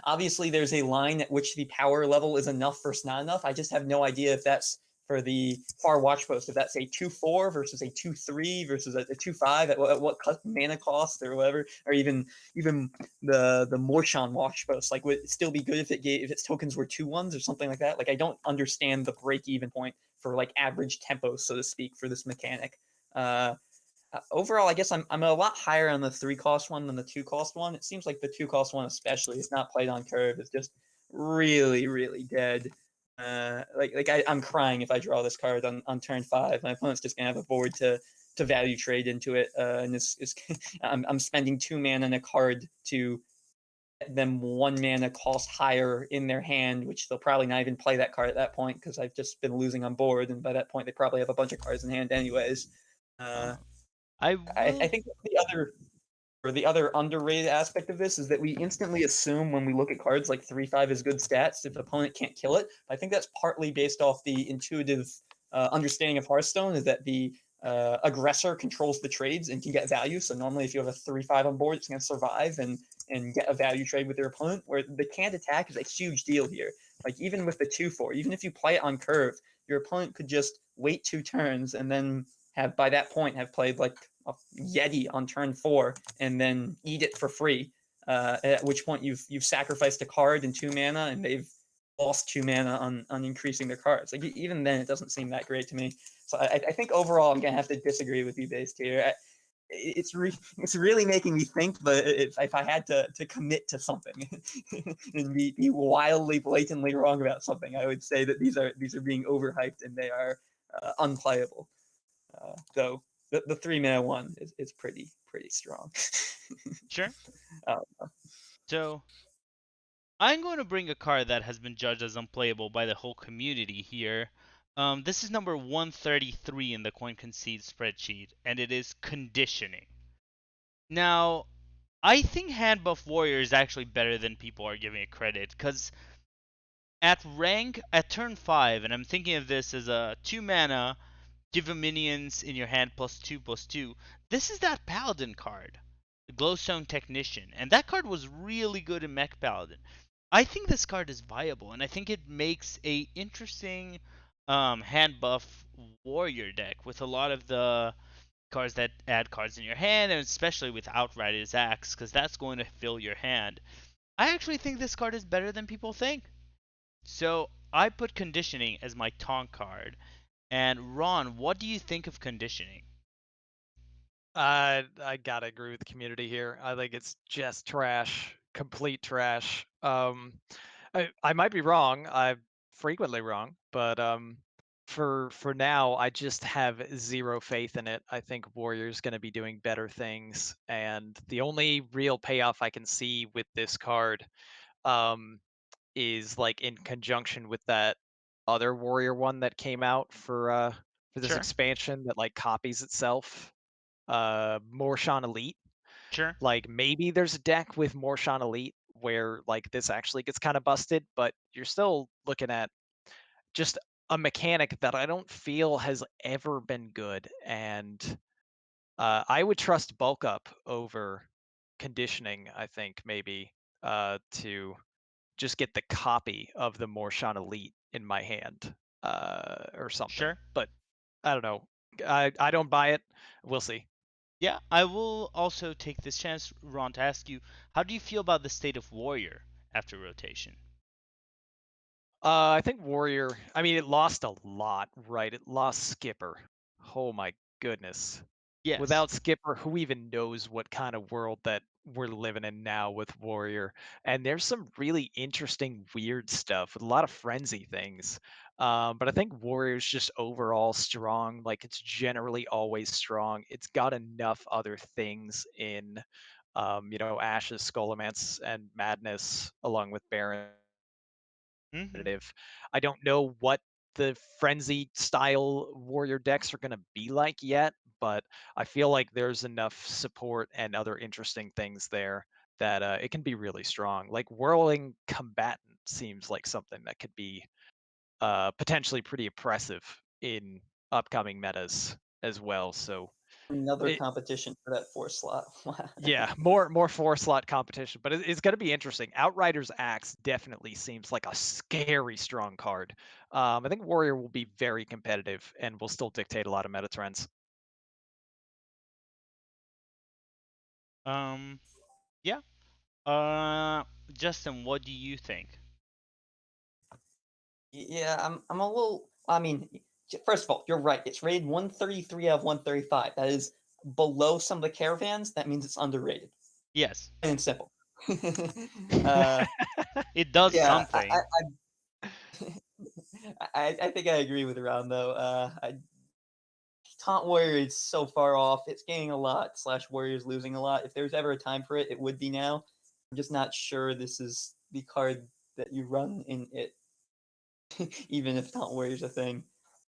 Obviously, there's a line at which the power level is enough versus not enough. I just have no idea if that's for the far watch post, if that's a 2/4 versus a 2/3 versus a 2/5 at what mana cost or whatever, or even the Morshan watch post. Like, would it still be good if its tokens were 2/1s or something like that? Like, I don't understand the break even point for like average tempo, so to speak, for this mechanic. Overall, I guess I'm a lot higher on the 3 cost one than the 2 cost one. It seems like the 2 cost one, especially, if not played on curve, is just really, really dead. I'm crying if I draw this card on turn 5. My opponent's just gonna have a board to value trade into it, and I'm spending 2 mana and a card to get them 1 mana cost higher in their hand, which they'll probably not even play that card at that point because I've just been losing on board, and by that point they probably have a bunch of cards in hand anyways. Uh, Uh, I I will. think the other underrated aspect of this is that we instantly assume when we look at cards like 3/5 is good stats if the opponent can't kill it. I think that's partly based off the intuitive understanding of Hearthstone, is that the aggressor controls the trades and can get value. So normally, if you have a 3/5 on board, it's going to survive and get a value trade with your opponent. Where the can't attack is a huge deal here. Like, even with the 2/4, even if you play it on curve, your opponent could just wait 2 turns and then have by that point have played like a Yeti on turn 4 and then eat it for free. At which point you've sacrificed a card and 2 mana, and they've lost 2 mana on increasing their cards. Like, even then, it doesn't seem that great to me. So I think overall, I'm gonna have to disagree with you, based here. It's really making me think. But if I had to commit to something and be wildly, blatantly wrong about something, I would say that these are being overhyped and they are unplayable. Though the 3 mana one is pretty strong. Sure. uh, So I'm going to bring a card that has been judged as unplayable by the whole community here. This is number 133 in the Coin Concede spreadsheet, and it is Conditioning. Now, I think Hand Buff Warrior is actually better than people are giving it credit, because at turn 5, and I'm thinking of this as a 2 mana, give a minions in your hand +2/+2. This is that Paladin card, the Glowstone Technician, and that card was really good in Mech Paladin. I think this card is viable, and I think it makes a interesting hand buff warrior deck with a lot of the cards that add cards in your hand, and especially with Outrider's Axe, because that's going to fill your hand. I actually think this card is better than people think. So I put Conditioning as my taunt card. And Ron, what do you think of Conditioning? I gotta agree with the community here. I think it's just trash, complete trash. I might be wrong. I'm frequently wrong, but for now, I just have zero faith in it. I think Warrior's going to be doing better things, and the only real payoff I can see with this card um, is like in conjunction with that. other warrior one that came out for this Sure. expansion that like copies itself. Morshan Elite. Sure. Like maybe there's a deck with Morshan Elite where like this actually gets kind of busted, but you're still looking at just a mechanic that I don't feel has ever been good. And I would trust bulk up over conditioning, I think, maybe, to just get the copy of the Morshan Elite in my hand, or something. Sure. But I don't know. I don't buy it. We'll see. Yeah, I will also take this chance, Ron, to ask you, how do you feel about the state of Warrior after rotation? I think Warrior. I mean, it lost a lot, right? It lost Skipper. Oh my goodness. Yes. Without Skipper, who even knows what kind of world that we're living in now with Warrior? And there's some really interesting, weird stuff with a lot of frenzy things. But I think Warrior's just overall strong. Like it's generally always strong. It's got enough other things in, Ashes, Scholomance, and Madness, along with Baron. Mm-hmm. I don't know what the frenzy style warrior decks are going to be like yet, but I feel like there's enough support and other interesting things there that it can be really strong. Like whirling combatant seems like something that could be potentially pretty oppressive in upcoming metas as well. So Another it, competition for that 4 slot. yeah, more 4 slot competition, but it's going to be interesting. Outriders Axe definitely seems like a scary strong card. I think Warrior will be very competitive and will still dictate a lot of meta trends. Um, yeah. Uh, Justin, what do you think? Yeah, I'm a little. I mean, first of all, you're right. It's rated 133 out of 135. That is below some of the caravans. That means it's underrated. Yes, Plain and simple. uh, it does yeah, something. I think I agree with Ron though. Taunt Warrior is so far off. It's gaining a lot. Slash Warrior's losing a lot. If there's ever a time for it, it would be now. I'm just not sure this is the card that you run in it, even if Taunt Warrior's a thing.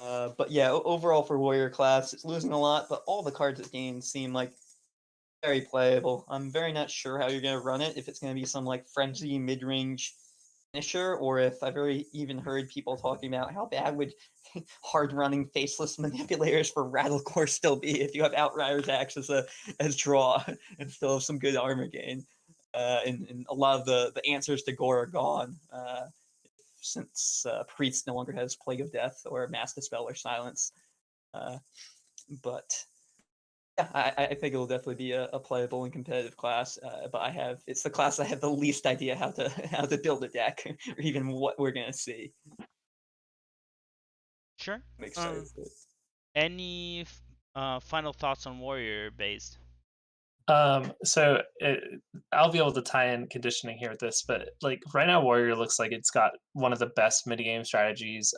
But yeah, overall for Warrior class, it's losing a lot, but all the cards it gains seem like very playable. I'm very not sure how you're going to run it, if it's going to be some like frenzy mid-range finisher, or if I've already even heard people talking about how bad would hard-running faceless manipulators for Rattlecore still be if you have Outriders Axe as draw and still have some good armor gain. And a lot of the answers to Gore are gone. Since Priest no longer has Plague of Death or Mass Dispel or Silence. Uh, but yeah, I think it'll definitely be a playable and competitive class. But it's the class I have the least idea how to how to build a deck or even what we're gonna see. Sure. I'm excited. Any final thoughts on Warrior based? So I'll be able to tie in conditioning here with this, but like right now, Warrior looks like it's got one of the best mid game strategies.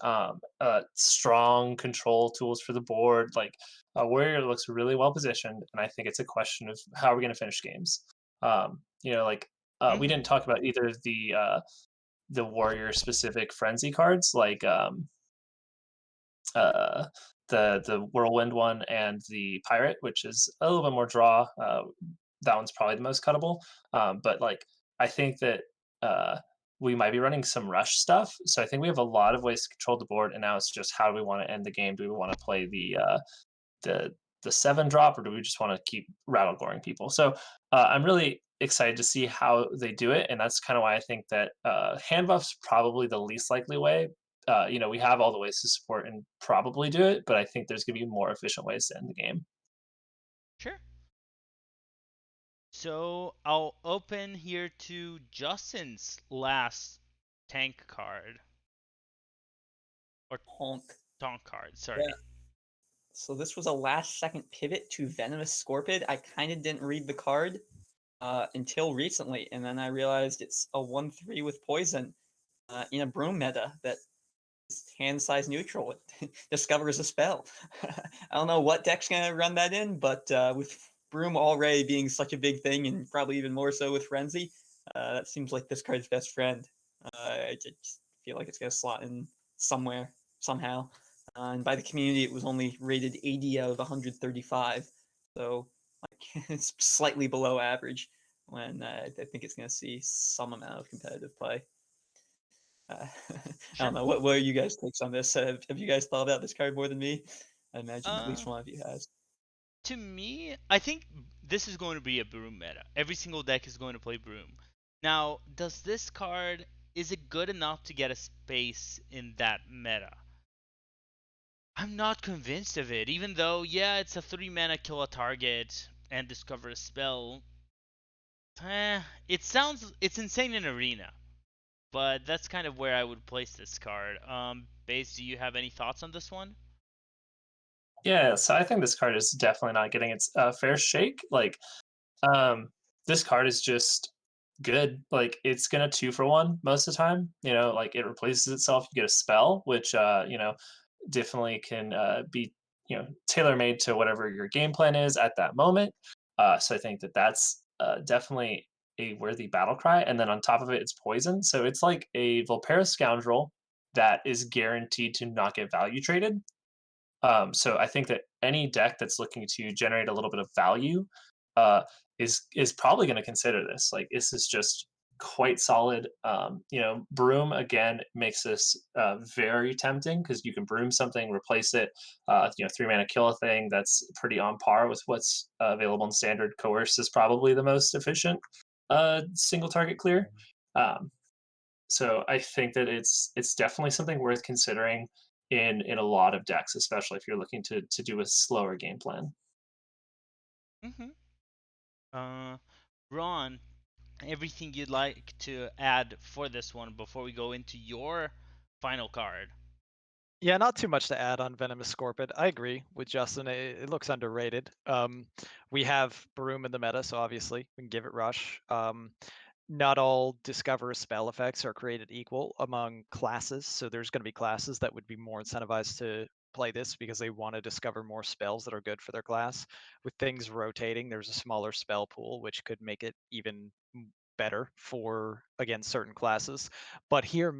Strong control tools for the board. Like Warrior looks really well positioned, and I think it's a question of how are we going to finish games. We Mm-hmm. didn't talk about either of the Warrior specific frenzy cards, like uh, the whirlwind one and the pirate, which is a little bit more draw. That one's probably the most cuttable. But like I think that we might be running some rush stuff. So I think we have a lot of ways to control the board, and now it's just how do we want to end the game? Do we want to play the the 7 drop, or do we just want to keep rattle goring people? So I'm really excited to see how they do it, and that's kind of why I think that hand buff's probably the least likely way. We have all the ways to support and probably do it, but I think there's going to be more efficient ways to end the game. Sure. So I'll open here to Justin's last tank card or Honk. taunt card. Yeah. Sorry. So this was a last second pivot to Venomous Scorpid. I kind of didn't read the card until recently, and then I realized it's a 1/3 with poison in a broom meta that hand size neutral. It discovers a spell. I don't know what deck's gonna run that in, but with Broom already being such a big thing, and probably even more so with Frenzy, that seems like this card's best friend. I just feel like it's gonna slot in somewhere somehow. And by the community, it was only rated 80 out of 135. So like, it's slightly below average when I think it's going to see some amount of competitive play. I don't Sure. know. What are you guys' takes on this? Have you guys thought about this card more than me? I imagine at Uh, least one of you has. to me, I think this is going to be a broom meta. Every single deck is going to play broom. Now, does this card is it good enough to get a space in that meta? I'm not convinced of it, even though yeah, it's a 3 mana kill a target and discover a spell. It's insane in arena, but that's kind of where I would place this card. Base, do you have any thoughts on this one? Yeah, so I think this card is definitely not getting its fair shake. Like, um, this card is just good. Like, it's gonna 2 for 1 most of the time. Like it replaces itself. You get a spell, which definitely can be tailor made to whatever your game plan is at that moment. So I think that that's definitely a worthy battle cry. And then on top of it, it's poison. So it's like a Volpera Scoundrel that is guaranteed to not get value traded. So I think that any deck that's looking to generate a little bit of value uh, is probably going to consider this. Like this is just quite solid. Broom again makes this very tempting because you can broom something, replace it. 3 mana kill a thing. That's pretty on par with what's available in standard. Coerce is probably the most efficient single target clear. Um, so I think that it's definitely something worth considering in a lot of decks, especially if you're looking to do a slower game plan. Mm-hmm. Uh, Ron, everything you'd like to add for this one before we go into your final card? Yeah, not too much to add on Venomous Scorpid. I agree with Justin. It looks underrated. We have Broom in the meta, so obviously we can give it Rush. Not all Discover spell effects are created equal among classes, so there's going to be classes that would be more incentivized to play this because they want to discover more spells that are good for their class. With things rotating, there's a smaller spell pool, which could make it even better for, again, certain classes. But here,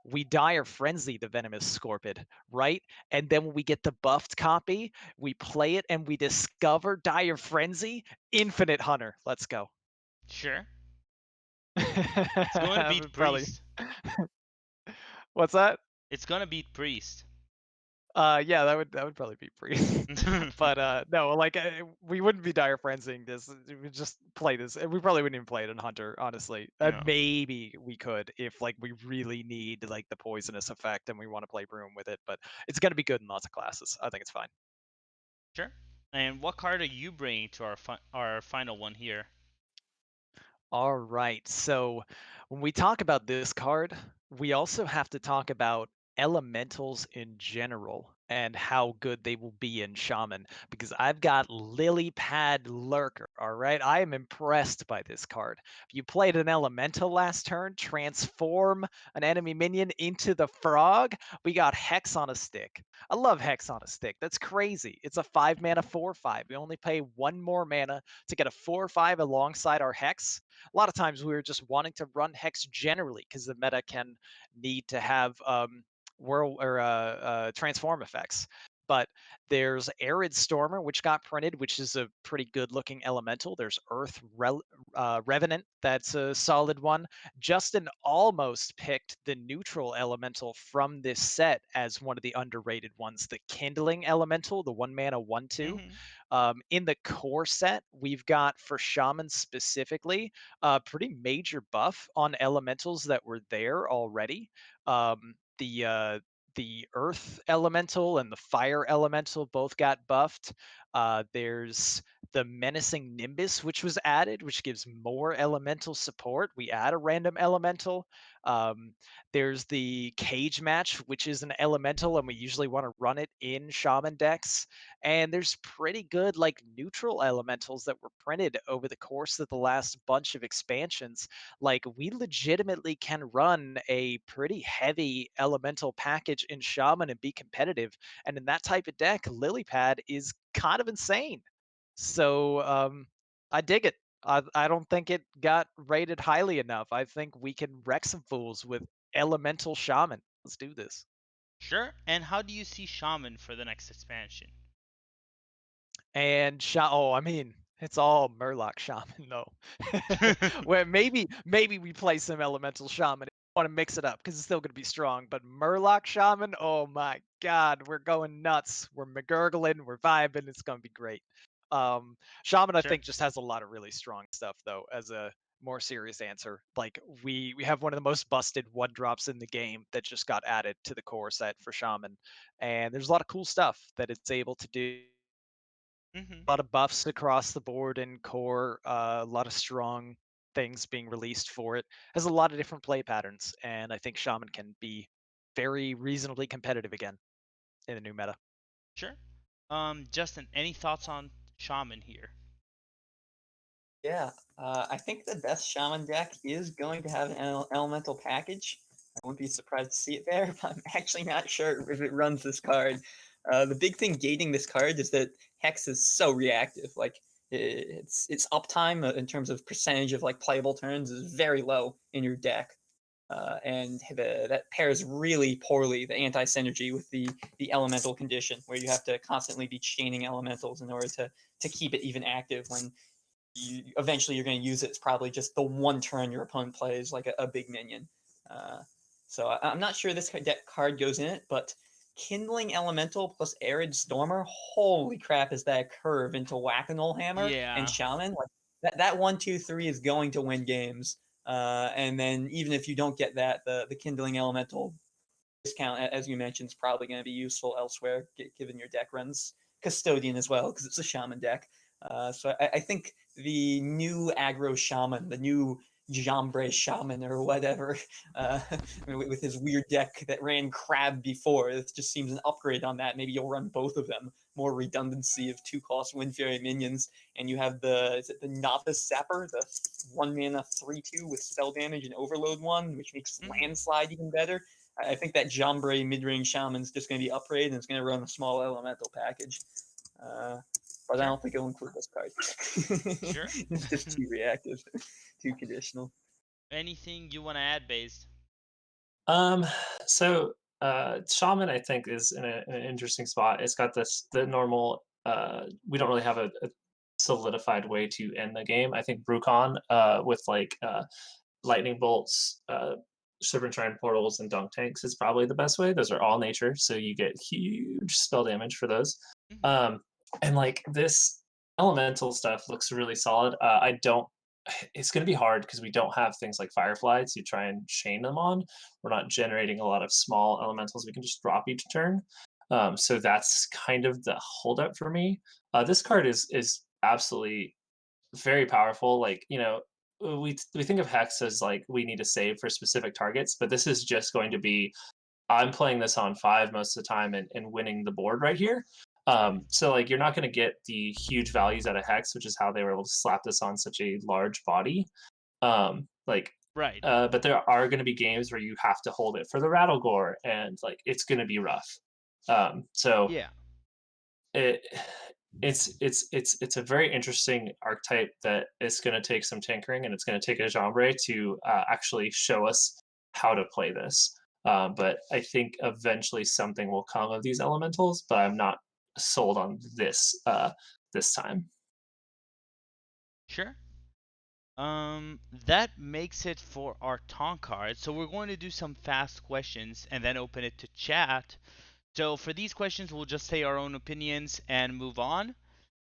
we Dire Frenzy the Venomous Scorpid, right? And then when we get the buffed copy, we play it and we discover Dire Frenzy, Infinite Hunter. Let's go. Sure. It's going to I beat would probably. Priest. What's that? It's going to beat Priest. Yeah, that would probably be Priest. But no, like we wouldn't be Dire Frenzying this. We would just play this. We probably wouldn't even play it in Hunter, honestly. No. Maybe we could if like we really need like the poisonous effect and we want to play Broom with it. But it's gonna be good in lots of classes. I think it's fine. Sure. And what card are you bringing to our final one here? All right. So when we talk about this card, we also have to talk about elementals in general and how good they will be in Shaman because I've got Lily Pad Lurker. All right. I am impressed by this card. If you played an elemental last turn, transform an enemy minion into the frog. We got Hex on a stick. I love Hex on a stick. That's crazy. It's a 5 mana 4/5. We only pay 1 more mana to get a 4/5 alongside our Hex. A lot of times we were just wanting to run Hex generally because the meta can need to have world or transform effects. But there's Arid Stormer, which got printed, which is a pretty good looking elemental. There's Revenant, that's a solid one. Justin almost picked the neutral elemental from this set as one of the underrated ones, the Kindling elemental, the 1 mana 1/2. Mm-hmm. In the core set, we've got for Shaman specifically a pretty major buff on elementals that were there already. The earth elemental and the fire elemental both got buffed. There's the menacing nimbus, which was added, which gives more elemental support. We add a random elemental. Um, there's the cage match, which is an elemental, and we usually want to run it in shaman decks. And there's pretty good like neutral elementals that were printed over the course of the last bunch of expansions. Like we legitimately can run a pretty heavy elemental package in shaman and be competitive. And in that type of deck, Lilypad is kind of insane. So I dig it. I don't think it got rated highly enough. I think we can wreck some fools with Elemental Shaman. Let's do this. Sure. And how do you see Shaman for the next expansion? And I mean, it's all Murloc Shaman though. Where maybe we play some Elemental Shaman. Want to mix it up because it's still going to be strong. But Murloc Shaman, oh my God, we're going nuts. We're McGurgling, we're vibing. It's going to be great. Shaman, I Sure. think, just has a lot of really strong stuff though. As a more serious answer, like we have one of the most busted one drops in the game that just got added to the core set for Shaman, and there's a lot of cool stuff that it's able to do. Hmm. A lot of buffs across the board in core, a lot of strong things being released for it. Has a lot of different play patterns, and I think Shaman can be very reasonably competitive again in the new meta. Sure. Justin, any thoughts on Shaman here? Yeah, I think the best Shaman deck is going to have an elemental package. I wouldn't be surprised to see it there, but I'm actually not sure if it runs this card. The big thing gating this card is that Hex is so reactive. Like its uptime in terms of percentage of like playable turns is very low in your deck, and that pairs really poorly the anti synergy with the elemental condition, where you have to constantly be chaining elementals in order to keep it even active when eventually you're going to use it. It's probably just the one turn your opponent plays like a big minion. Uh, so I'm not sure this deck card goes in it, but Kindling Elemental plus Arid Stormer, holy crap, is that curve into Whack-A-Mole Hammer and Yeah. Shaman? Like that 1, 2, 3 is going to win games. And then even if you don't get that, the Kindling Elemental discount, as you mentioned, is probably going to be useful elsewhere, given your deck runs Custodian as well, because it's a Shaman deck. So I think the new aggro Shaman, the new Jambre Shaman or whatever, uh, with his weird deck that ran Crab before, it just seems an upgrade on that. Maybe you'll run both of them. More redundancy of 2-cost Wind Fury minions, and you have is it the Novice Zapper, the 1-mana 3/2 with spell damage and overload 1, which makes Hmm. Landslide even better. I think that Jambre mid-range Shaman's just going to be upgraded and it's going to run a small elemental package. But I Sure. don't think it'll include this card. Sure. It's just too reactive, too conditional. Anything you want to add, Based? Um, so Shaman, I think, is in an interesting spot. It's got the normal. We don't really have a solidified way to end the game. I think Brucon, with like lightning bolts, serpentine portals, and dunk tanks is probably the best way. Those are all nature, so you get huge spell damage for those. Hmm. Um, and like this elemental stuff looks really solid. I don't. It's going to be hard because we don't have things like fireflies to try and chain them on. We're not generating a lot of small elementals we can just drop each turn. So that's kind of the holdup for me. This card is absolutely very powerful. Like, we think of Hex as like we need to save for specific targets, but this is just going to be I'm playing this on 5 most of the time and winning the board right here. So like you're not going to get the huge values out of Hex, which is how they were able to slap this on such a large body. Like, Right. but there are going to be games where you have to hold it for the Rattlegore, and like it's going to be rough. So Yeah. it it's a very interesting archetype that is going to take some tinkering, and it's going to take a genre to actually show us how to play this. But I think eventually something will come of these elementals, but I'm not sold on this time. Sure. That makes it for our taunt card. So we're going to do some fast questions and then open it to chat. So for these questions, we'll just say our own opinions and move on.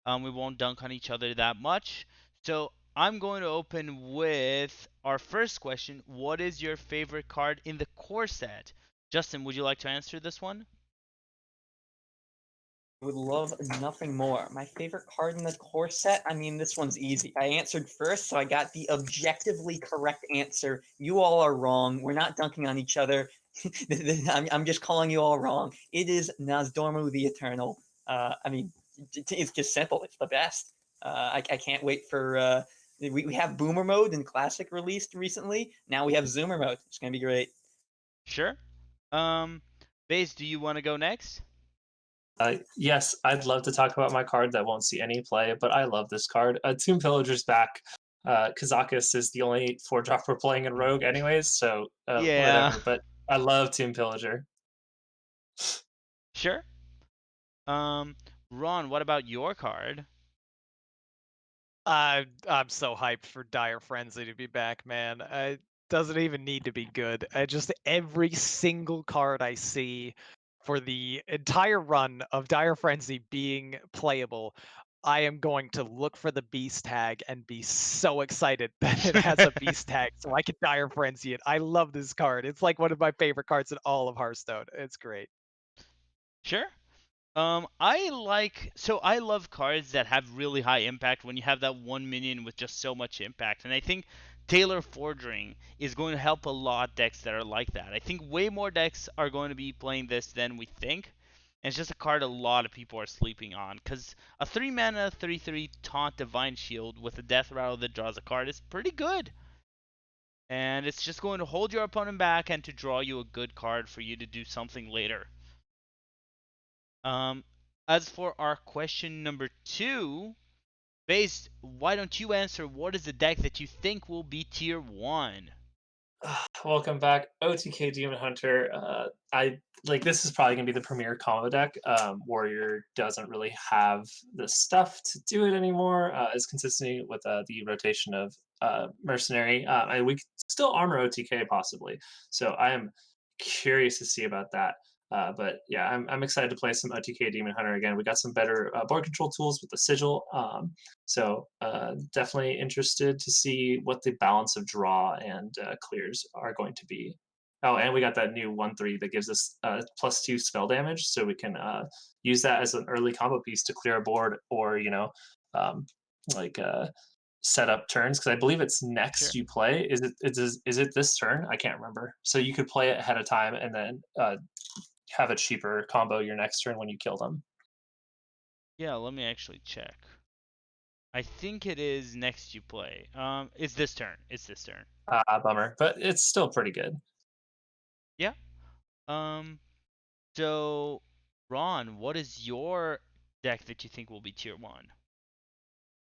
We won't dunk on each other that much. So I'm going to open with our first question. What is your favorite card in the core set? Justin, would you like to answer this one? Would love nothing more. My favorite card in the core set? I mean, this one's easy. I answered first, so I got the objectively correct answer. You all are wrong. We're not dunking on each other. I'm just calling you all wrong. It is Nozdormu the Eternal. I mean, it's just simple. It's the best. I can't wait for. We have Boomer mode in Classic released recently. Now we have Zoomer mode. It's going to be great. Sure. Base, do you want to go next? Yes, I'd love to talk about my card that won't see any play, but I love this card. Tomb Pillager's back. Kazakus is the only 4-drop we're playing in Rogue, anyways. So Yeah. whatever. But I love Tomb Pillager. Sure. Ron, what about your card? I'm so hyped for Dire Frenzy to be back, man. It doesn't even need to be good. Just every single card I see for the entire run of Dire Frenzy being playable, I am going to look for the beast tag and be so excited that it has a beast tag so I can Dire Frenzy it. I love this card. It's like one of my favorite cards in all of Hearthstone. It's great. Sure. I love cards that have really high impact when you have that one minion with just so much impact. And I think Taylor Fordring is going to help a lot decks that are like that. I think way more decks are going to be playing this than we think. And it's just a card a lot of people are sleeping on. Because a 3 mana 3/3 Taunt Divine Shield with a Death Rattle that draws a card is pretty good. And it's just going to hold your opponent back and to draw you a good card for you to do something later. Um, as for our question number 2, Base, why don't you answer what is the deck that you think will be tier 1? Welcome back, OTK Demon Hunter. I like this is probably gonna be the premier combo deck. Warrior doesn't really have the stuff to do it anymore. As consistently with the rotation of Mercenary, and we could still armor OTK possibly. So I am curious to see about that. But yeah, I'm excited to play some OTK Demon Hunter again. We got some better board control tools with the sigil. So definitely interested to see what the balance of draw and clears are going to be. Oh, and we got that new 1/3 that gives us +2 spell damage, so we can use that as an early combo piece to clear a board, or um, like set up turns. Because I believe it's next Sure. you play. Is it this turn? I can't remember. So you could play it ahead of time and then have a cheaper combo your next turn when you kill them. Yeah, let me actually check. I think it is next you play. It's this turn. It's this turn. Bummer, but it's still pretty good. Yeah. Um, so Ron, what is your deck that you think will be tier 1?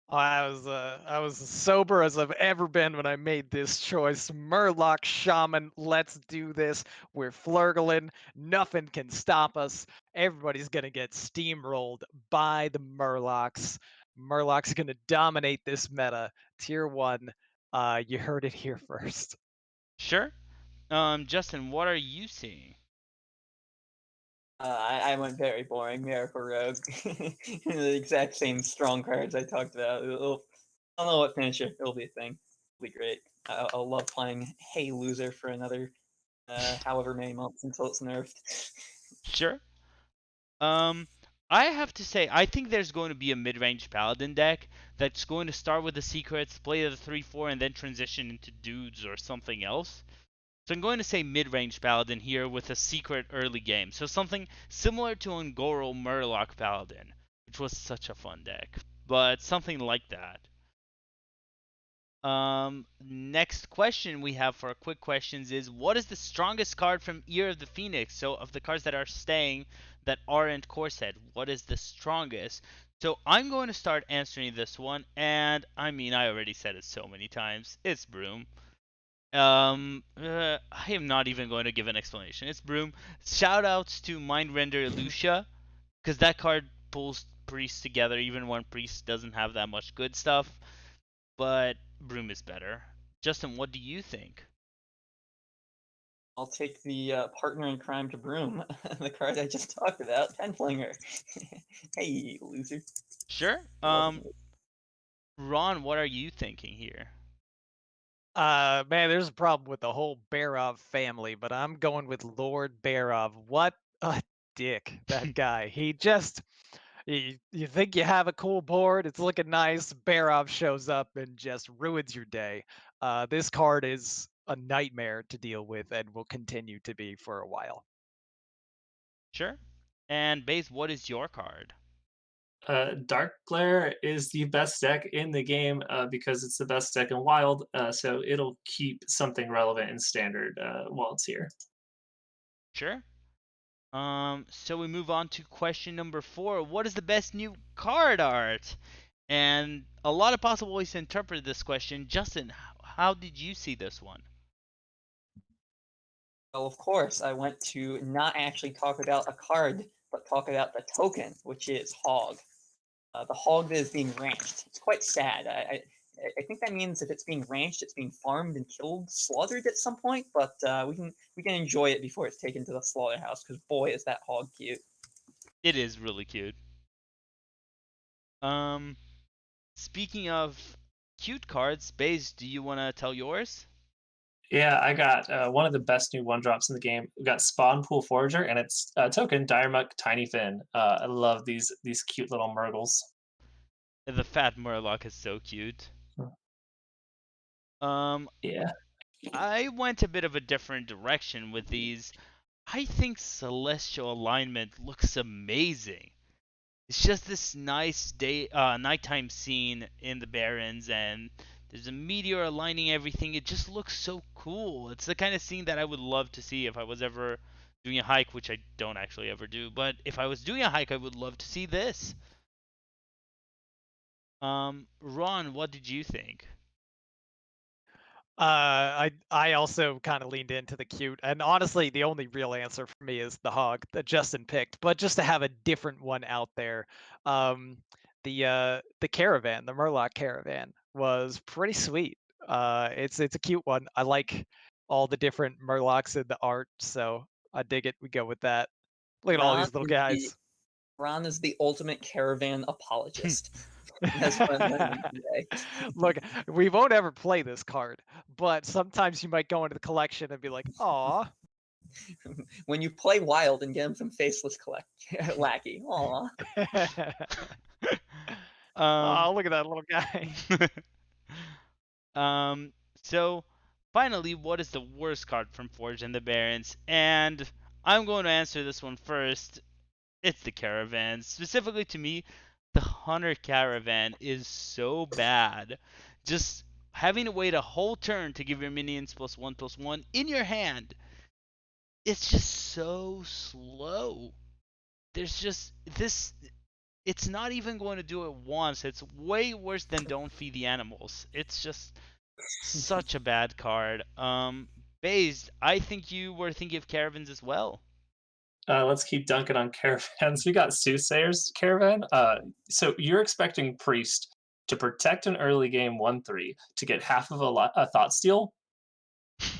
I was as sober as I've ever been when I made this choice. Murloc Shaman, let's do this. We're flurgling. Nothing can stop us. Everybody's gonna get steamrolled by the Murlocs. Murloc's gonna dominate this meta. Tier 1. You heard it here first. Sure. Justin, what are you seeing? I went very boring. Miracle Rogue. The exact same strong cards I talked about. I don't know what finisher. It'll be a thing. It'll be great. I'll love playing Hey Loser for another however many months until it's nerfed. Sure. Um, I have to say, I think there's going to be a mid-range paladin deck that's going to start with the secrets, play the 3/4, and then transition into dudes or something else. So I'm going to say mid-range paladin here with a secret early game. So something similar to Ungoro Murloc Paladin, which was such a fun deck, but something like that. Next question we have for our quick questions is, what is the strongest card from Ear of the Phoenix? So of the cards that are staying that aren't core set, what is the strongest? So I'm going to start answering this one, and I mean I already said it so many times. It's Broom. I am not even going to give an explanation. It's Broom. Shout outs to Mindrender Lucia, because that card pulls Priest together even when Priest doesn't have that much good stuff. But Broom is better. Justin, what do you think? I'll take the partner in crime to Broom, the card I just talked about, Penflinger. Hey, loser. Sure. Love Ron, what are you thinking here? Man, there's a problem with the whole Barov family, but I'm going with Lord Barov. What a dick, that guy. He just you think you have a cool board, it's looking nice, Barov shows up and just ruins your day. This card is a nightmare to deal with and will continue to be for a while. Sure. And Base, what is your card? Dark Glare is the best deck in the game because it's the best deck in Wild, so it'll keep something relevant in Standard while it's here. Sure. So we move on to question number 4. What is the best new card art? And a lot of possible ways to interpret this question. Justin, how did you see this one? Well, of course, I went to not actually talk about a card, but talk about the token, which is Hog. The hog that is being ranched. It's quite sad. I think that means if it's being ranched, it's being farmed and killed, slaughtered at some point. But we can enjoy it before it's taken to the slaughterhouse. Because boy, is that hog cute. It is really cute. Um, Speaking of cute cards, Baze, do you want to tell yours? Yeah, I got one of the best new one drops in the game. We got Spawn Pool Forager, and it's token Diremuck Tiny Fin. I love these cute little Murgles. The fat Murloc is so cute. Hmm. Um, Yeah, I went a bit of a different direction with these. I think Celestial Alignment looks amazing. It's just this nice nighttime scene in the Barrens, and there's a meteor aligning everything. It just looks so cool. It's the kind of scene that I would love to see if I was ever doing a hike, which I don't actually ever do. But if I was doing a hike, I would love to see this. Ron, what did you think? I also kind of leaned into the cute, and honestly, the only real answer for me is the hog that Justin picked. But just to have a different one out there, um, the caravan, the Murloc caravan, was pretty sweet. It's a cute one. I like all the different Murlocs in the art, so I dig it. We go with that. Look at all Ron these little is the guys. Ron is the ultimate caravan apologist. That's what I'm learning today. Look, we won't ever play this card, but sometimes you might go into the collection and be like, "Aw." When you play wild and get him some faceless lackey. Aw. um, Oh, look at that little guy. um, so finally, what is the worst card from Forge and the Barrens? And I'm going to answer this one first. It's the Caravan. Specifically to me, the Hunter Caravan is so bad. Just having to wait a whole turn to give your minions +1/+1 in your hand, it's just so slow. There's just this. It's not even going to do it once. It's way worse than Don't Feed the Animals. It's just such a bad card. Based, I think you were thinking of Caravans as well. let's keep dunking on caravans. We got Soothsayer's Caravan. So you're expecting Priest to protect an early game 1/3 to get half of a Thought Steal?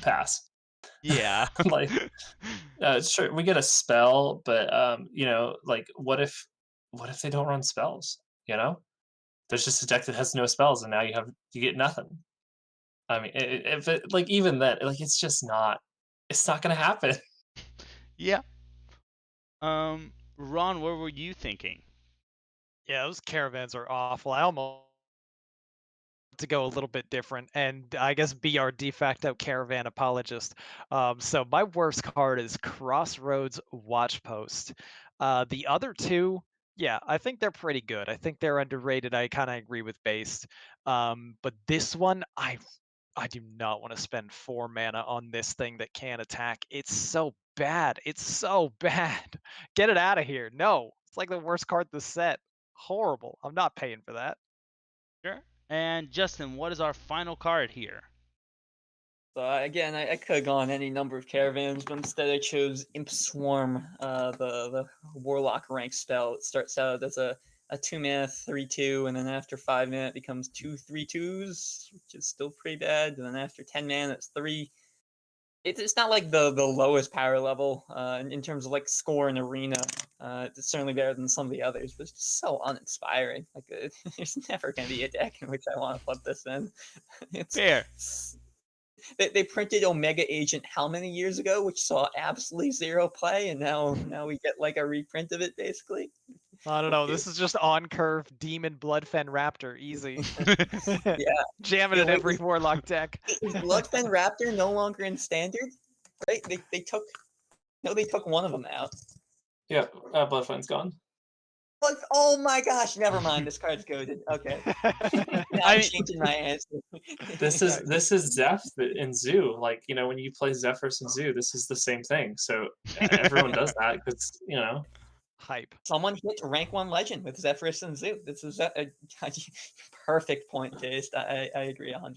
Pass. Yeah. Like, sure, we get a spell, but like, what if they don't run spells? You know, there's just a deck that has no spells, and now you get nothing. I mean, if it, like, even then, like, it's not gonna happen. Yeah. Ron, what were you thinking? Yeah, those caravans are awful. I almost to go a little bit different and I guess be our de facto caravan apologist. So my worst card is Crossroads Watchpost. The other two, yeah, I think they're pretty good. I think they're underrated. I kind of agree with Based. But this one, I do not want to spend 4 mana on this thing that can attack. It's so bad. It's so bad. Get it out of here. No, it's like the worst card in the set. Horrible. I'm not paying for that. Sure. And Justin, what is our final card here? So again, I could have gone any number of caravans, but instead I chose Imp Swarm, the Warlock rank spell. It starts out as a 2 mana 3/2, and then after 5 mana it becomes 2/3/2s, which is still pretty bad. And then after 10 mana it's 3. It's not like the lowest power level in terms of like score and arena. It's certainly better than some of the others, but it's just so uninspiring. Like there's never gonna be a deck in which I want to put this in. Fair. They printed Omega Agent how many years ago, which saw absolutely zero play, and now we get like a reprint of it basically. I don't know. This is just on curve Demon Bloodfen Raptor, easy. Yeah, Jamming in wait, every Warlock deck. is Bloodfen Raptor no longer in standard? Right? They took one of them out. Yeah, Bloodfine's gone. Like, oh my gosh, never mind. This card's goaded. Okay, now I'm changing my answer. This is Zeph and Zoo. Like, when you play Zephyrs and Zoo, this is the same thing. So everyone does that because Hype. Someone hit rank 1 legend with Zephyrus and Zoo. This is a perfect point, Taste. I agree 100%.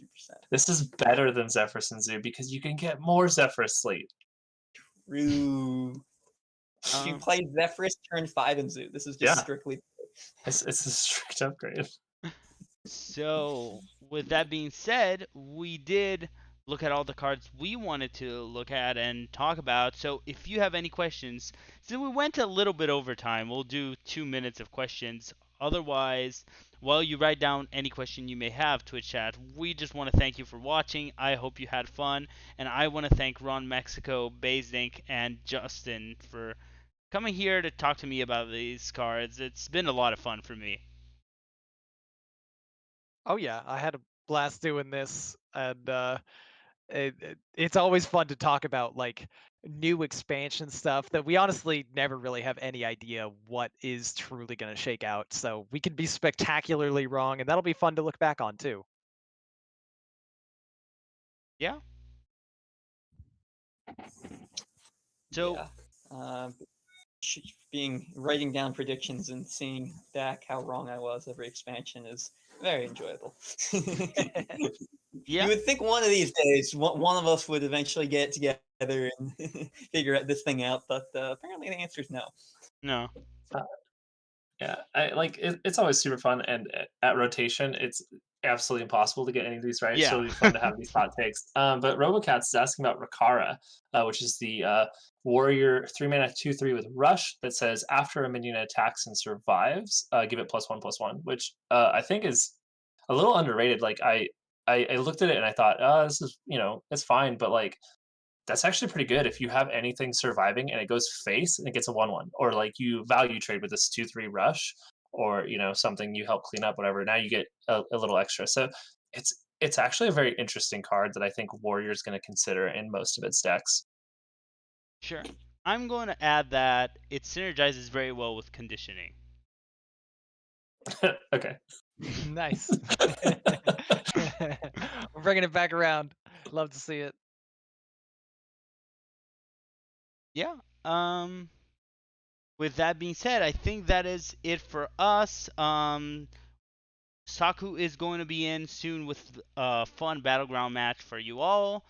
This is better than Zephyrus and Zoo because you can get more Zephyrus Slate. Rue. You Um, play Zephyrus turn 5 in Zoo. This is just Yeah. strictly. It's a strict upgrade. So, with that being said, we did look at all the cards we wanted to look at and talk about. So, if you have any questions, since we went a little bit over time, we'll do 2 minutes of questions. Otherwise, while you write down any question you may have, Twitch chat, we just want to thank you for watching. I hope you had fun, and I want to thank Ron Mexico, Bazink, and Justin for coming here to talk to me about these cards. It's been a lot of fun for me. Oh yeah, I had a blast doing this, and it's always fun to talk about like new expansion stuff that we honestly never really have any idea what is truly going to shake out. So we can be spectacularly wrong, and that'll be fun to look back on too. Yeah. So, Yeah. Writing down predictions and seeing back how wrong I was every expansion is very enjoyable. yeah. You would think one of these days one of us would eventually get together and figure this thing out, but apparently the answer is no. No. Yeah, it's always super fun, and at rotation, it's absolutely impossible to get any of these right. So Yeah. it'll be fun to have these hot takes. But RoboCats is asking about Rakara, which is the warrior 3-mana 2/3 with rush that says after a minion attacks and survives, give it +1/+1, which I think is a little underrated. Like I looked at it and I thought, this is it's fine, but like that's actually pretty good if you have anything surviving and it goes face and it gets a 1/1, or like you value trade with this 2/3 rush, or something you help clean up, whatever. Now you get a little extra. So it's actually a very interesting card that I think Warrior's going to consider in most of its decks. Sure. I'm going to add that it synergizes very well with conditioning. Okay. Nice. We're bringing it back around. Love to see it. Yeah. With that being said, I think that is it for us. Saku is going to be in soon with a fun battleground match for you all.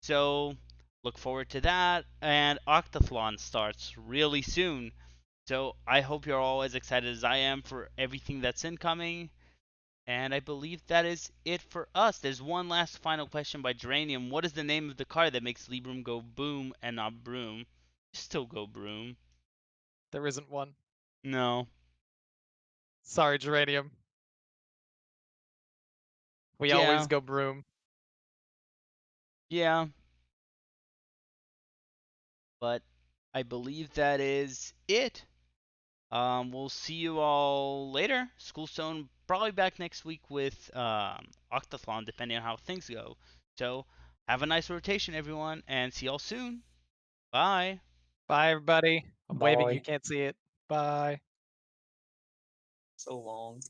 So look forward to that. And Octathlon starts really soon. So I hope you're all as excited as I am for everything that's incoming. And I believe that is it for us. There's one last final question by Geranium. What is the name of the card that makes Librum go boom and not broom? Still go broom. There isn't one. No. Sorry, Geranium. We Yeah. always go broom. Yeah. But I believe that is it. We'll see you all later. Schoolstone probably back next week with Octathlon, depending on how things go. So have a nice rotation, everyone, and see y'all soon. Bye. Bye, everybody. I'm waving. You Bye. can't see it. Bye. So long.